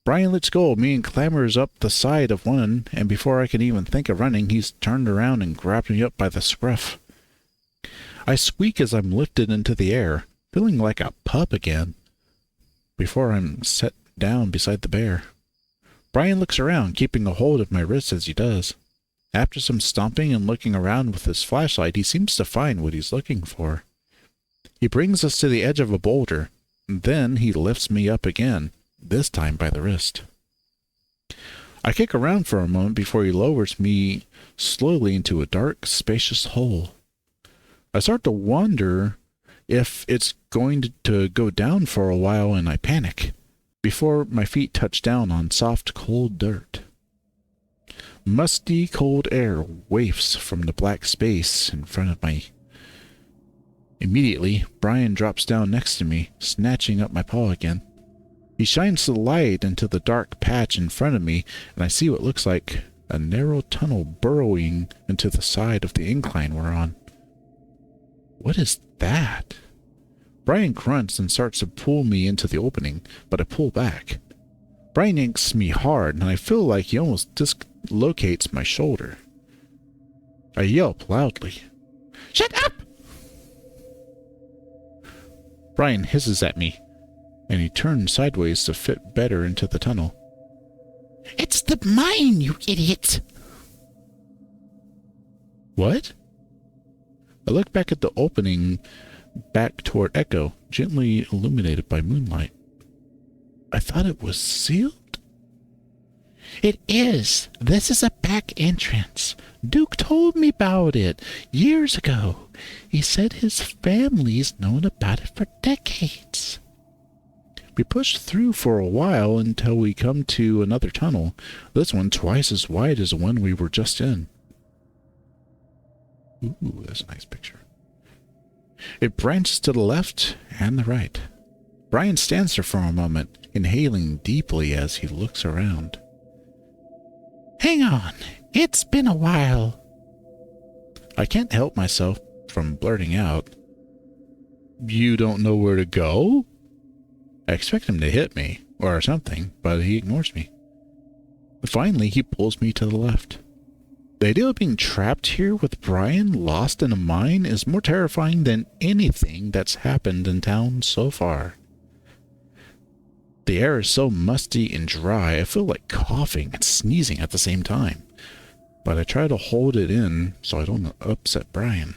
Brian lets go of me and clambers up the side of one, and before I can even think of running, he's turned around and grabbed me up by the scruff. I squeak as I'm lifted into the air, feeling like a pup again, before I'm set down beside the bear. Brian looks around, keeping a hold of my wrist as he does. After some stomping and looking around with his flashlight, he seems to find what he's looking for. He brings us to the edge of a boulder, and then he lifts me up again, this time by the wrist. I kick around for a moment before he lowers me slowly into a dark, spacious hole. I start to wonder if it's going to go down for a while, and I panic, before my feet touch down on soft, cold dirt. Musty, cold air wafts from the black space in front of me. Immediately, Brian drops down next to me, snatching up my paw again. He shines the light into the dark patch in front of me, and I see what looks like a narrow tunnel burrowing into the side of the incline we're on. What is that? Brian grunts and starts to pull me into the opening, but I pull back. Brian yanks me hard, and I feel like he almost dislocates my shoulder. I yelp loudly. Shut up! Brian hisses at me, and he turns sideways to fit better into the tunnel. It's the mine, you idiot! What? I look back at the opening back toward Echo, gently illuminated by moonlight. I thought it was sealed? It is. This is a back entrance. Duke told me about it years ago. He said his family's known about it for decades. We push through for a while until we come to another tunnel, this one twice as wide as the one we were just in. Ooh, that's a nice picture. It branches to the left and the right. Brian stands there for a moment, inhaling deeply as he looks around. Hang on, it's been a while. I can't help myself from blurting out, You don't know where to go? I expect him to hit me, or something, but he ignores me. Finally, he pulls me to the left. The idea of being trapped here with Brian lost in a mine is more terrifying than anything that's happened in town so far. The air is so musty and dry, I feel like coughing and sneezing at the same time. But I try to hold it in so I don't upset Brian.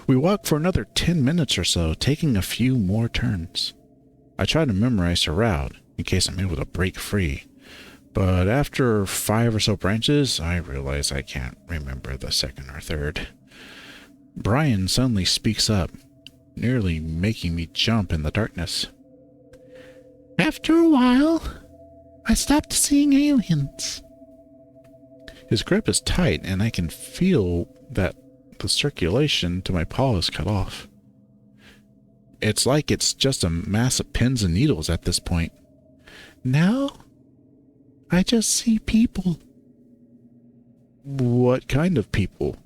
We walk for another 10 minutes or so, taking a few more turns. I try to memorize the route in case I'm able to break free. But after 5 or so branches, I realize I can't remember the second or third. Brian suddenly speaks up, nearly making me jump in the darkness. After a while, I stopped seeing aliens. His grip is tight, and I can feel that the circulation to my paw is cut off. It's like it's just a mass of pins and needles at this point. Now, I just see people. What kind of people?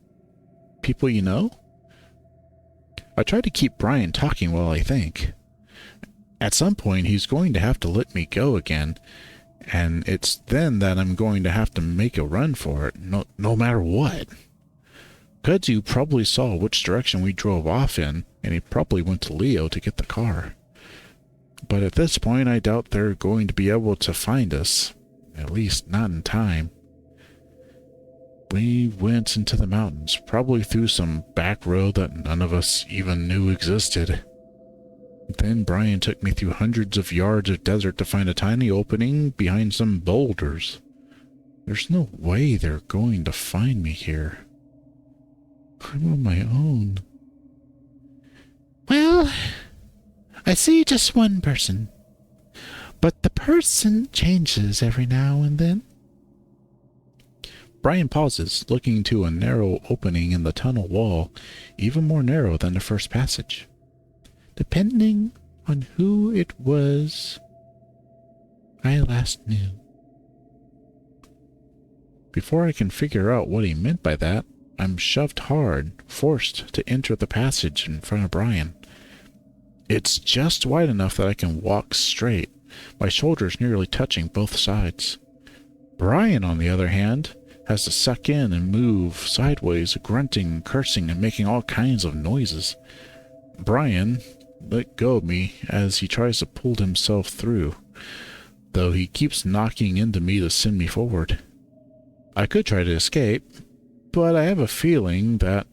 People you know? I try to keep Brian talking while I think. At some point, he's going to have to let me go again, and it's then that I'm going to have to make a run for it, no matter what. Kudzu probably saw which direction we drove off in, and he probably went to Leo to get the car. But at this point, I doubt they're going to be able to find us, at least not in time. We went into the mountains, probably through some back road that none of us even knew existed. Then Brian took me through hundreds of yards of desert to find a tiny opening behind some boulders. There's no way they're going to find me here. I'm on my own. Well, I see just one person, but the person changes every now and then. Brian pauses, looking to a narrow opening in the tunnel wall, even more narrow than the first passage. Depending on who it was I last knew. Before I can figure out what he meant by that, I'm shoved hard, forced to enter the passage in front of Brian. It's just wide enough that I can walk straight, my shoulders nearly touching both sides. Brian, on the other hand, has to suck in and move sideways, grunting, cursing, and making all kinds of noises. Brian let go of me as he tries to pull himself through, though he keeps knocking into me to send me forward. I could try to escape, but I have a feeling that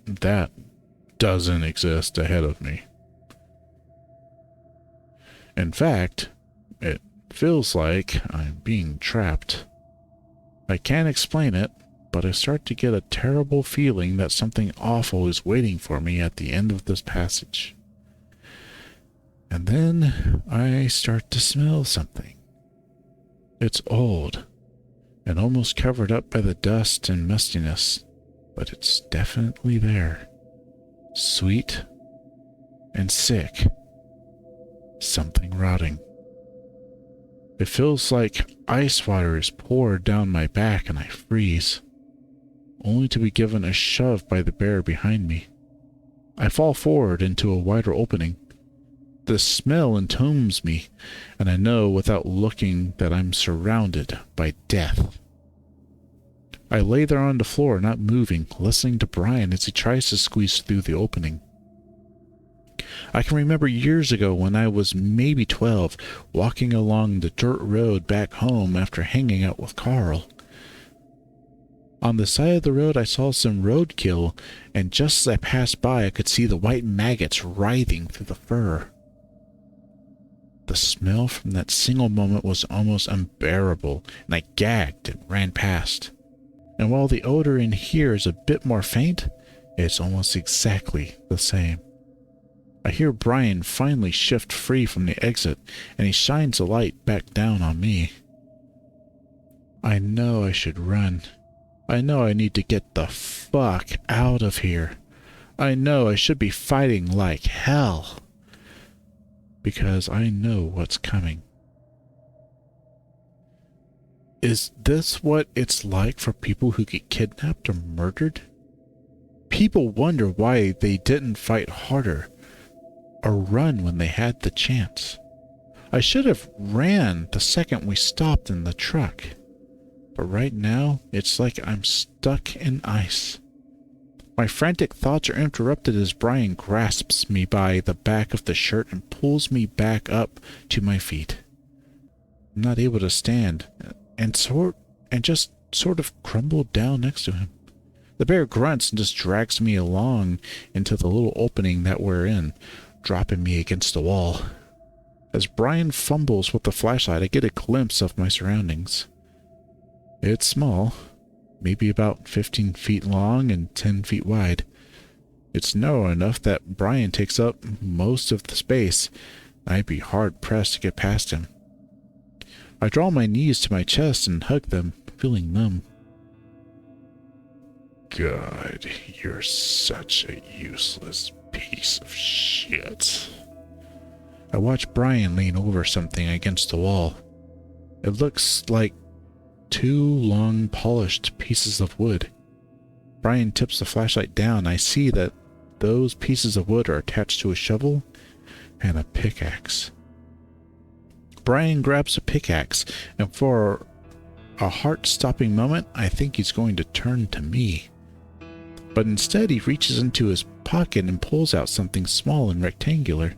doesn't exist ahead of me. In fact, it feels like I'm being trapped. I can't explain it, but I start to get a terrible feeling that something awful is waiting for me at the end of this passage. And then I start to smell something. It's old and almost covered up by the dust and mustiness, but it's definitely there. Sweet and sick. Something rotting. It feels like ice water is poured down my back and I freeze, only to be given a shove by the bear behind me. I fall forward into a wider opening. The smell entombs me, and I know without looking that I'm surrounded by death. I lay there on the floor, not moving, listening to Brian as he tries to squeeze through the opening. I can remember years ago when I was maybe 12, walking along the dirt road back home after hanging out with Carl. On the side of the road I saw some roadkill, and just as I passed by I could see the white maggots writhing through the fur. The smell from that single moment was almost unbearable, and I gagged and ran past. And while the odor in here is a bit more faint, it's almost exactly the same. I hear Brian finally shift free from the exit, and he shines the light back down on me. I know I should run. I know I need to get the fuck out of here. I know I should be fighting like hell. Because I know what's coming. Is this what it's like for people who get kidnapped or murdered? People wonder why they didn't fight harder or run when they had the chance. I should have ran the second we stopped in the truck. But right now, it's like I'm stuck in ice. My frantic thoughts are interrupted as Brian grasps me by the back of the shirt and pulls me back up to my feet. I'm not able to stand and just sort of crumble down next to him. The bear grunts and just drags me along into the little opening that we're in, dropping me against the wall. As Brian fumbles with the flashlight, I get a glimpse of my surroundings. It's small, maybe about 15 feet long and 10 feet wide. It's narrow enough that Brian takes up most of the space. I'd be hard-pressed to get past him. I draw my knees to my chest and hug them, feeling numb. God, you're such a useless piece of shit. I watch Brian lean over something against the wall. It looks like 2 long, polished pieces of wood. Brian tips the flashlight down. I see that those pieces of wood are attached to a shovel and a pickaxe. Brian grabs a pickaxe, and for a heart-stopping moment, I think he's going to turn to me. But instead, he reaches into his pocket and pulls out something small and rectangular.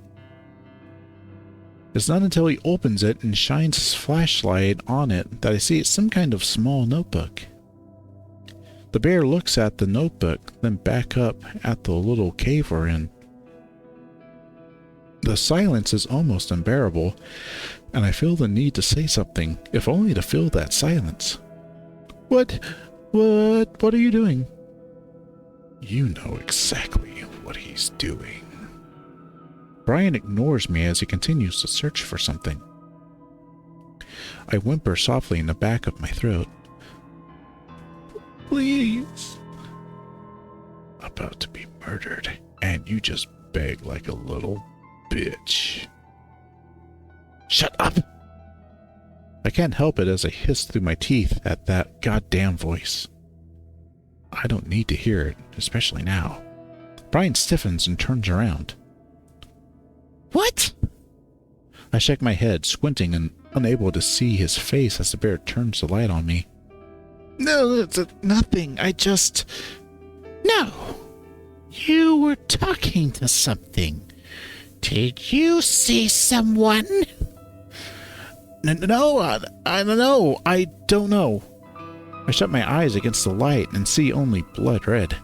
It's not until he opens it and shines his flashlight on it that I see it's some kind of small notebook. The bear looks at the notebook, then back up at the little cave we're in. The silence is almost unbearable, and I feel the need to say something, if only to fill that silence. What are you doing? You know exactly what he's doing. Brian ignores me as he continues to search for something. I whimper softly in the back of my throat. Please. About to be murdered, and you just beg like a little bitch. Shut up! I can't help it as I hiss through my teeth at that goddamn voice. I don't need to hear it, especially now. Brian stiffens and turns around. What? I shake my head, squinting and unable to see his face as the bear turns the light on me. No, it's nothing. No! You were talking to something. Did you see someone? No, I don't know. I don't know. I shut my eyes against the light and see only blood red.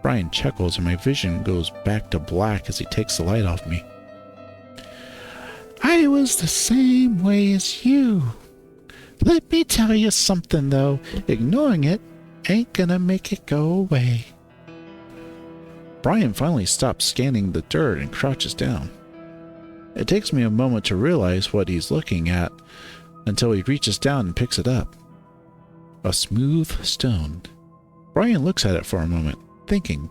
Brian chuckles and my vision goes back to black as he takes the light off me. I was the same way as you. Let me tell you something, though. Ignoring it ain't gonna make it go away. Brian finally stops scanning the dirt and crouches down. It takes me a moment to realize what he's looking at until he reaches down and picks it up. A smooth stone. Brian looks at it for a moment, thinking.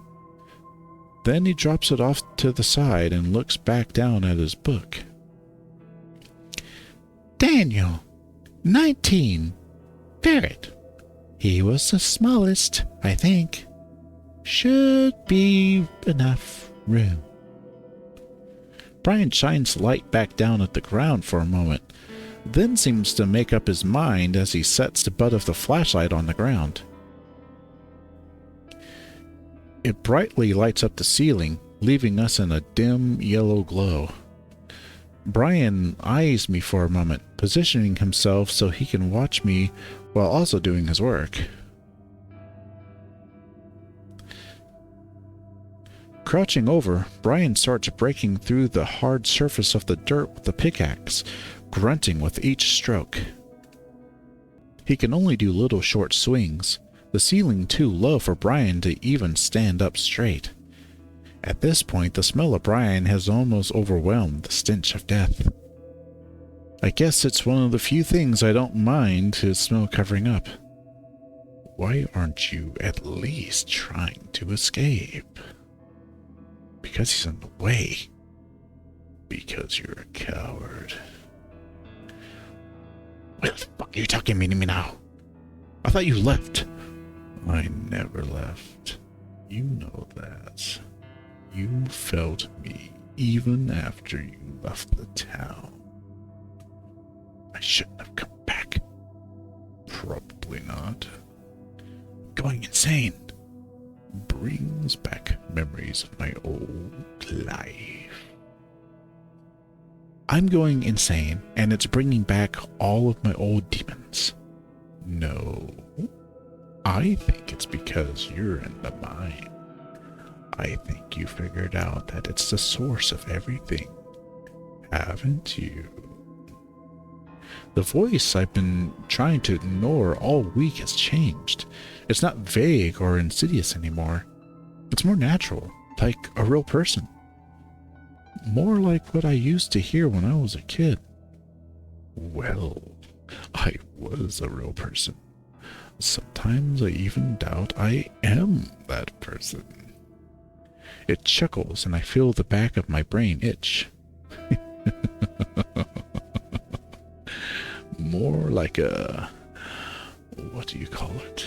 Then he drops it off to the side and looks back down at his book. Daniel, 19. Ferret. He was the smallest, I think. Should be enough room. Brian shines light back down at the ground for a moment, then seems to make up his mind as he sets the butt of the flashlight on the ground. It brightly lights up the ceiling, leaving us in a dim yellow glow. Brian eyes me for a moment, positioning himself so he can watch me while also doing his work. Crouching over, Brian starts breaking through the hard surface of the dirt with the pickaxe, grunting with each stroke. He can only do little short swings, the ceiling too low for Brian to even stand up straight. At this point, the smell of Brian has almost overwhelmed the stench of death. I guess it's one of the few things I don't mind his smell covering up. Why aren't you at least trying to escape? Because he's in the way. Because you're a coward. What the fuck are you talking to me now? I thought you left. I never left. You know that. You felt me even after you left the town. shouldn't have come back. Probably not. Going insane brings back memories of my old life. I'm going insane, and it's bringing back all of my old demons. No. I think it's because you're in the mind. I think you figured out that it's the source of everything. Haven't you? The voice I've been trying to ignore all week has changed. It's not vague or insidious anymore. It's more natural, like a real person. More like what I used to hear when I was a kid. Well, I was a real person. Sometimes I even doubt I am that person. It chuckles and I feel the back of my brain itch. More like a... what do you call it?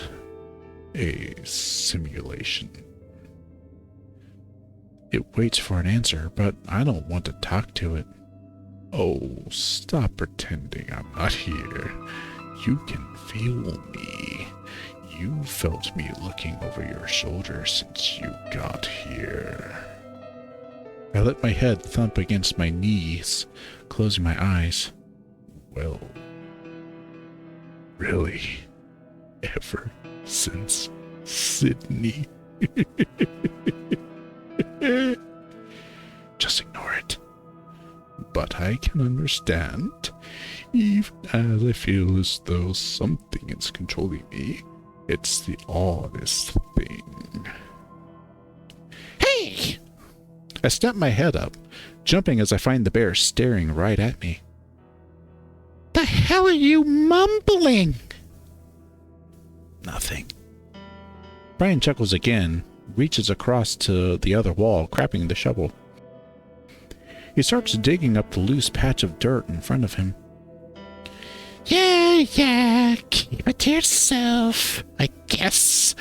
A simulation. It waits for an answer, but I don't want to talk to it. Oh, stop pretending I'm not here. You can feel me. You felt me looking over your shoulder since you got here. I let my head thump against my knees, closing my eyes. Well, really? Ever since Sydney? Just ignore it. But I can understand, even as I feel as though something is controlling me. It's the oddest thing. Hey! I snap my head up, jumping as I find the bear staring right at me. The hell are you mumbling? Nothing. Brian chuckles again, reaches across to the other wall, grabbing the shovel. He starts digging up the loose patch of dirt in front of him. Yeah, keep it to yourself, I guess.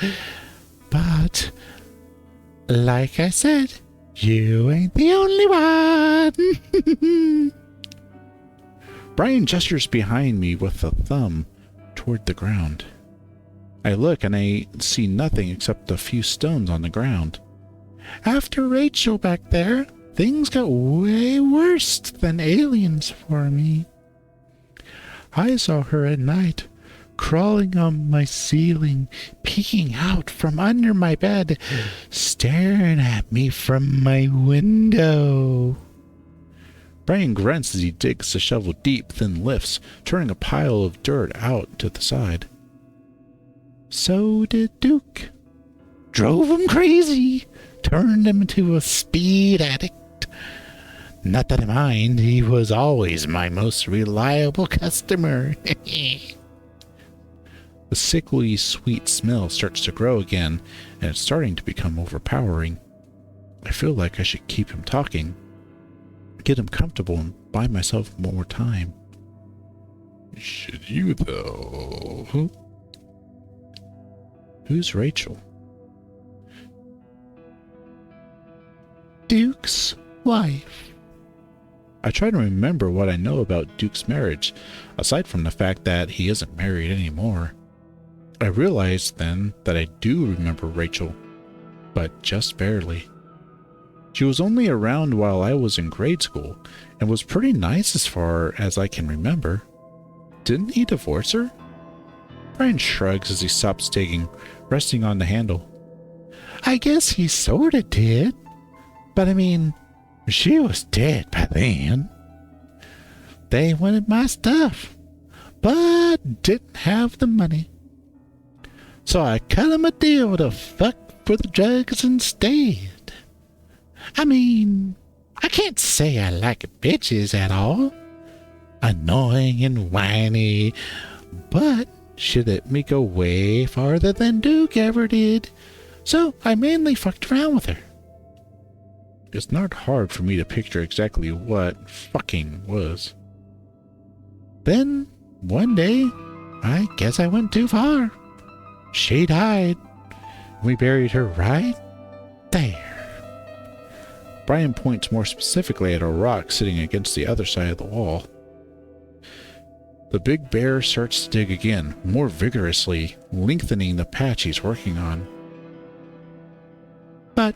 But, like I said, you ain't the only one. Brian gestures behind me with a thumb toward the ground. I look and I see nothing except a few stones on the ground. After Rachel back there, things got way worse than aliens for me. I saw her at night, crawling on my ceiling, peeking out from under my bed, staring at me from my window. Brian grunts as he digs the shovel deep, then lifts, turning a pile of dirt out to the side. So did Duke. Drove him crazy, turned him into a speed addict. Not that I mind, he was always my most reliable customer. The sickly sweet smell starts to grow again, and it's starting to become overpowering. I feel like I should keep him talking, get him comfortable, and buy myself more time. Should you, though? Who's Rachel? Duke's wife. I try to remember what I know about Duke's marriage, aside from the fact that he isn't married anymore. I realized then that I do remember Rachel, but just barely. She was only around while I was in grade school, and was pretty nice as far as I can remember. Didn't he divorce her? Brian shrugs as he stops digging, resting on the handle. I guess he sorta did. But I mean, she was dead by then. They wanted my stuff, but didn't have the money. So I cut him a deal to fuck for the drugs instead. I mean, I can't say I like bitches at all. Annoying and whiny, but she let me go way farther than Duke ever did. So I mainly fucked around with her. It's not hard for me to picture exactly what fucking was. Then, one day, I guess I went too far. She died. We buried her right there. Brian points more specifically at a rock sitting against the other side of the wall. The big bear starts to dig again, more vigorously, lengthening the patch he's working on. But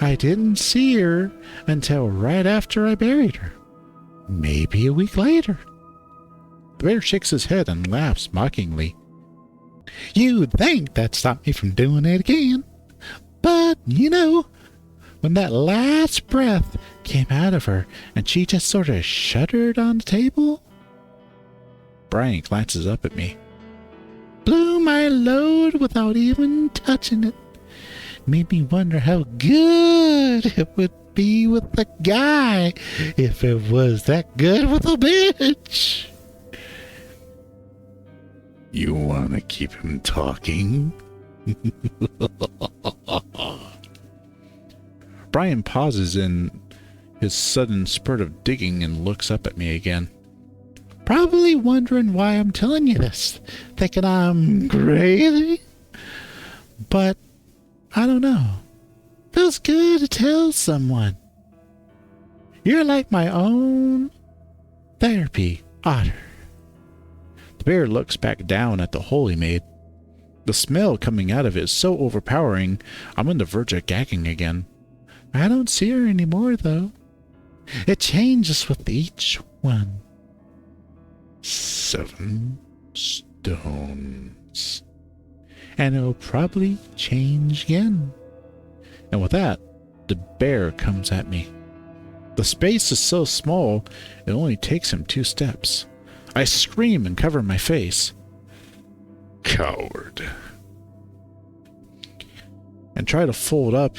I didn't see her until right after I buried her. Maybe a week later. The bear shakes his head and laughs mockingly. You'd think that stopped me from doing it again. But, when that last breath came out of her and she just sort of shuddered on the table. Brian glances up at me. Blew my load without even touching it. Made me wonder how good it would be with the guy if it was that good with a bitch. You want to keep him talking? Brian pauses in his sudden spurt of digging and looks up at me again. Probably wondering why I'm telling you this, thinking I'm crazy. But I don't know. Feels good to tell someone. You're like my own therapy otter. The bear looks back down at the hole he made. The smell coming out of it is so overpowering, I'm on the verge of gagging again. I don't see her anymore, though. It changes with each one. 7 stones. And it'll probably change again. And with that, the bear comes at me. The space is so small, it only takes him 2 steps. I scream and cover my face. Coward. And try to fold up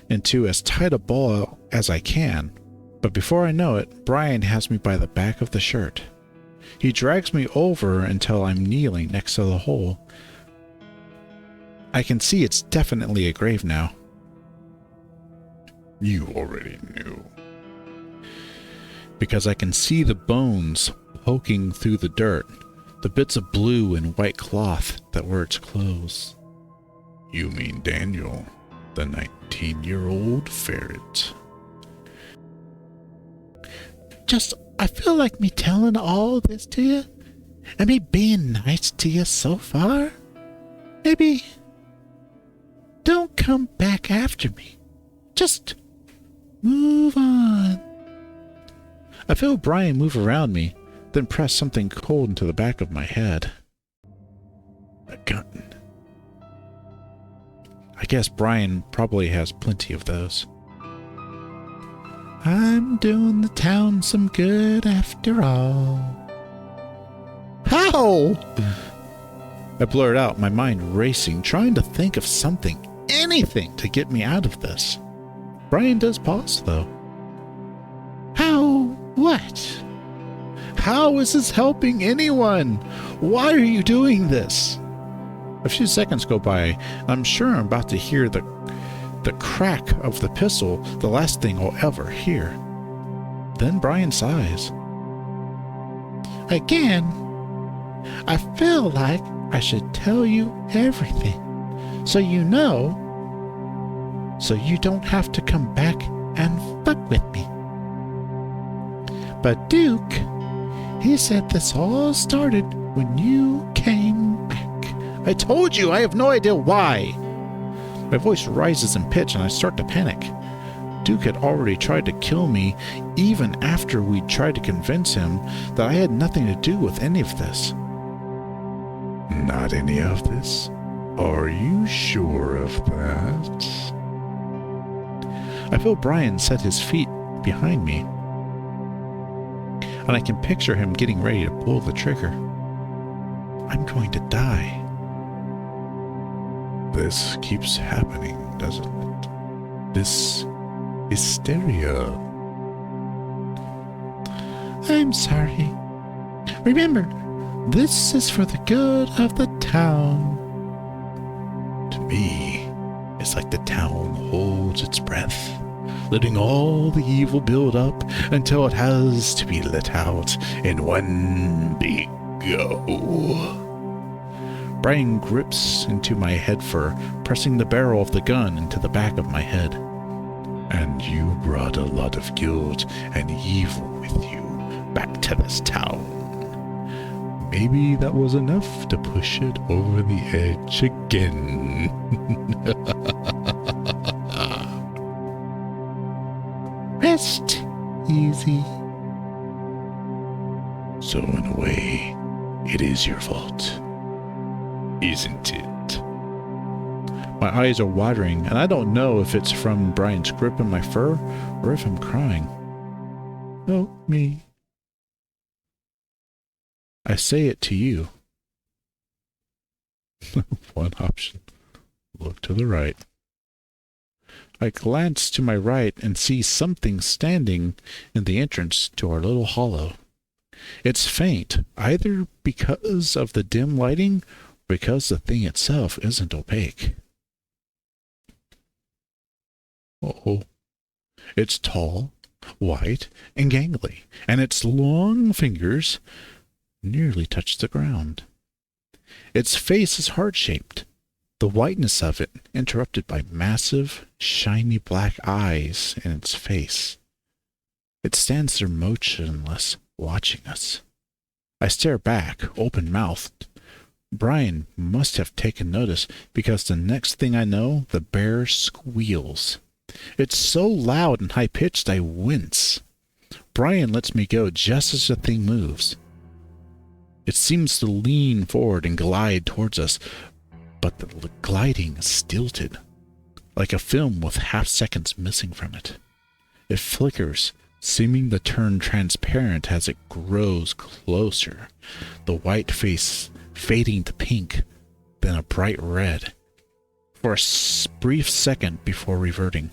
into as tight a ball as I can. But before I know it, Brian has me by the back of the shirt. He drags me over until I'm kneeling next to the hole. I can see it's definitely a grave now. You already knew. Because I can see the bones poking through the dirt, the bits of blue and white cloth that were its clothes. You mean Daniel, the 19-year-old ferret. I feel like me telling all this to you, and me being nice to you so far, maybe don't come back after me. Just move on. I feel Brian move around me, then press something cold into the back of my head. A gun. I guess Brian probably has plenty of those. I'm doing the town some good after all. How? I blurted out, my mind racing, trying to think of something, anything to get me out of this. Brian does pause, though. How? What? How is this helping anyone? Why are you doing this? A few seconds go by. I'm sure I'm about to hear the crack of the pistol, the last thing I'll ever hear. Then Brian sighs. Again, I feel like I should tell you everything, so you know, so you don't have to come back and fuck with me. But Duke, he said this all started when you came back. I told you, I have no idea why. My voice rises in pitch and I start to panic. Duke had already tried to kill me even after we tried to convince him that I had nothing to do with any of this. Not any of this? Are you sure of that? I feel Brian set his feet behind me, and I can picture him getting ready to pull the trigger. I'm going to die. This keeps happening, doesn't it? This hysteria. I'm sorry. Remember, this is for the good of the town. To me, it's like the town holds its breath, letting all the evil build up until it has to be let out in one big go. Brian grips into my head fur, pressing the barrel of the gun into the back of my head. And you brought a lot of guilt and evil with you back to this town. maybe that was enough to push it over the edge again. Rest easy. So in a way, it is your fault, isn't it? My eyes are watering, and I don't know if it's from Brian's grip in my fur or if I'm crying. Help me. I say it to you. One option. Look to the right. I glance to my right and see something standing in the entrance to our little hollow. It's faint, either because of the dim lighting or because the thing itself isn't opaque. Oh, it's tall, white, and gangly, and its long fingers nearly touch the ground. Its face is heart-shaped, the whiteness of it interrupted by massive, shiny black eyes in its face. It stands there motionless, watching us. I stare back, open-mouthed. Brian must have taken notice, because the next thing I know, the bear squeals. It's so loud and high-pitched I wince. Brian lets me go just as the thing moves. It seems to lean forward and glide towards us, but the gliding is stilted, like a film with half-seconds missing from it. It flickers, seeming to turn transparent as it grows closer, the white face fading to pink, then a bright red, for a brief second before reverting.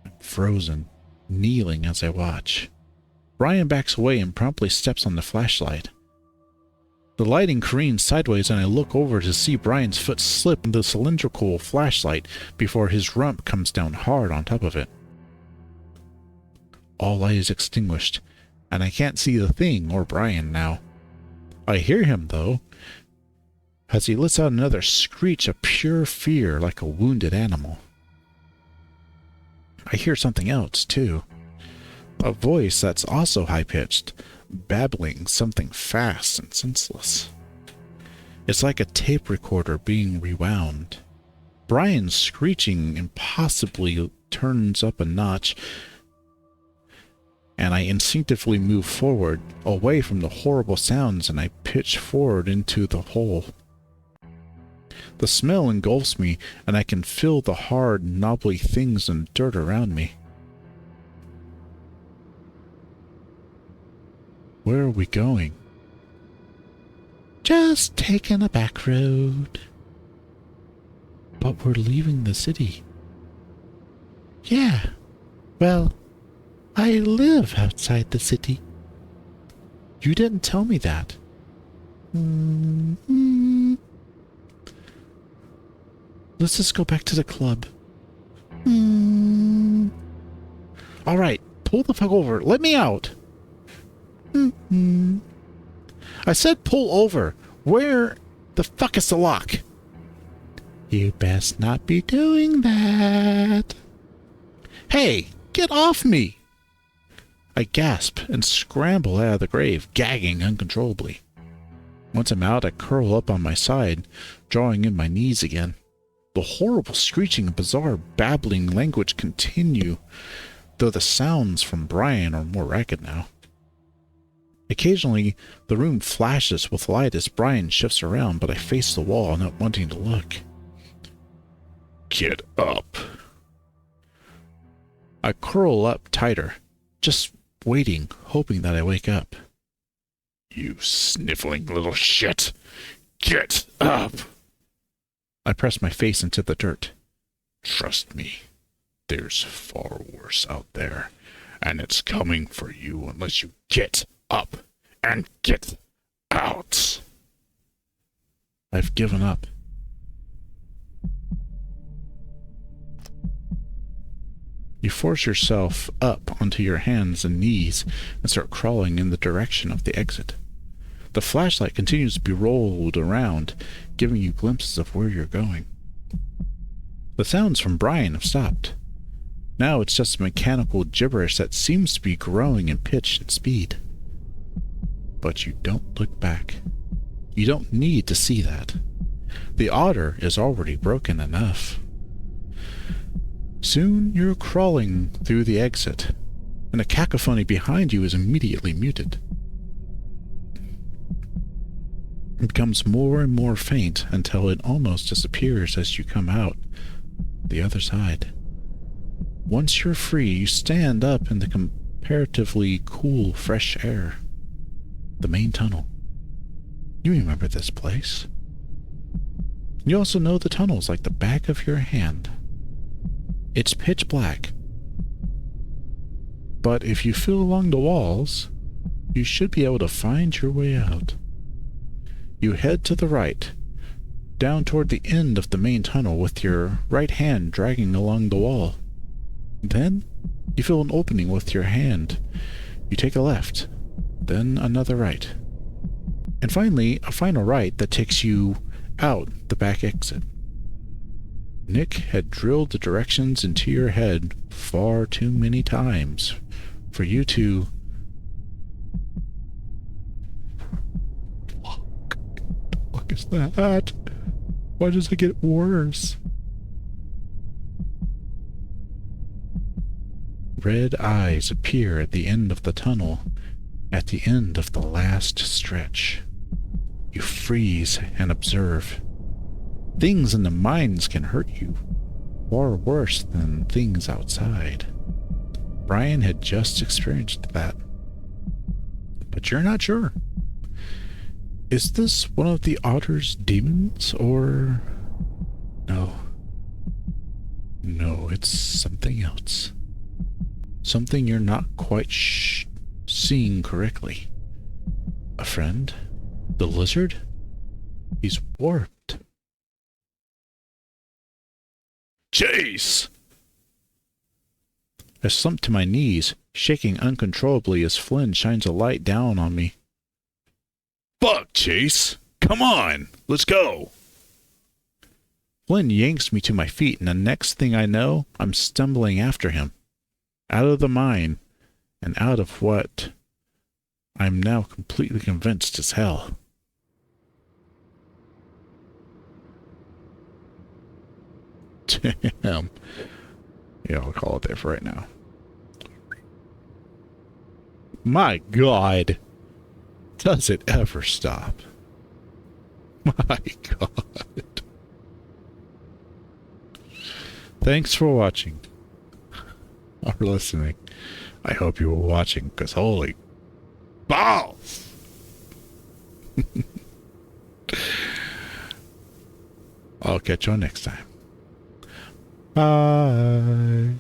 I'm frozen, kneeling as I watch. Brian backs away and promptly steps on the flashlight. The lighting careens sideways and I look over to see Brian's foot slip in the cylindrical flashlight before his rump comes down hard on top of it. All light is extinguished, and I can't see the thing or Brian now. I hear him, though, as he lets out another screech of pure fear like a wounded animal. I hear something else, too. A voice that's also high-pitched, babbling something fast and senseless. It's like a tape recorder being rewound. Brian's screeching impossibly turns up a notch, and I instinctively move forward, away from the horrible sounds, and I pitch forward into the hole. The smell engulfs me, and I can feel the hard, knobbly things and dirt around me. Where are we going? Just taking a back road. But we're leaving the city. Yeah, well, I live outside the city. You didn't tell me that. Let's just go back to the club. All right, pull the fuck over. Let me out. I said pull over. Where the fuck is the lock? You best not be doing that. Hey, get off me! I gasp and scramble out of the grave, gagging uncontrollably. Once I'm out, I curl up on my side, drawing in my knees again. The horrible screeching and bizarre babbling language continue, though the sounds from Brian are more ragged now. Occasionally, the room flashes with light as Brian shifts around, but I face the wall, not wanting to look. Get up. I curl up tighter, just waiting, hoping that I wake up. You sniffling little shit! Get up! I press my face into the dirt. Trust me, there's far worse out there, and it's coming for you unless you get up and get out. I've given up. You force yourself up onto your hands and knees and start crawling in the direction of the exit. The flashlight continues to be rolled around, giving you glimpses of where you're going. The sounds from Brian have stopped. Now it's just mechanical gibberish that seems to be growing in pitch and speed. but you don't look back. You don't need to see that. The otter is already broken enough. Soon you're crawling through the exit, and a cacophony behind you is immediately muted. It becomes more and more faint until it almost disappears as you come out the other side. Once you're free, you stand up in the comparatively cool, fresh air. The main tunnel. You remember this place. You also know the tunnels like the back of your hand. It's pitch black. But if you feel along the walls, you should be able to find your way out. You head to the right, down toward the end of the main tunnel with your right hand dragging along the wall. Then, you feel an opening with your hand. You take a left, then another right. And finally, a final right that takes you out the back exit. Nick had drilled the directions into your head far too many times for you to... What is that? Why does it get worse? Red eyes appear at the end of the tunnel, at the end of the last stretch. You freeze and observe. Things in the mines can hurt you, far worse than things outside. Brian had just experienced that. But you're not sure. Is this one of the otter's demons, or... No. No, it's something else. Something you're not quite seeing correctly. A friend? The lizard? He's warped. Chase! I slump to my knees, shaking uncontrollably as Flynn shines a light down on me. Fuck, Chase! Come on! Let's go! Flynn yanks me to my feet, and the next thing I know, I'm stumbling after him. Out of the mine, and out of what I'm now completely convinced is hell. Damn. Yeah, I'll call it there for right now. My God. Does it ever stop? My God. Thanks for watching. Or listening. I hope you were watching, because holy balls! I'll catch you on next time. Bye.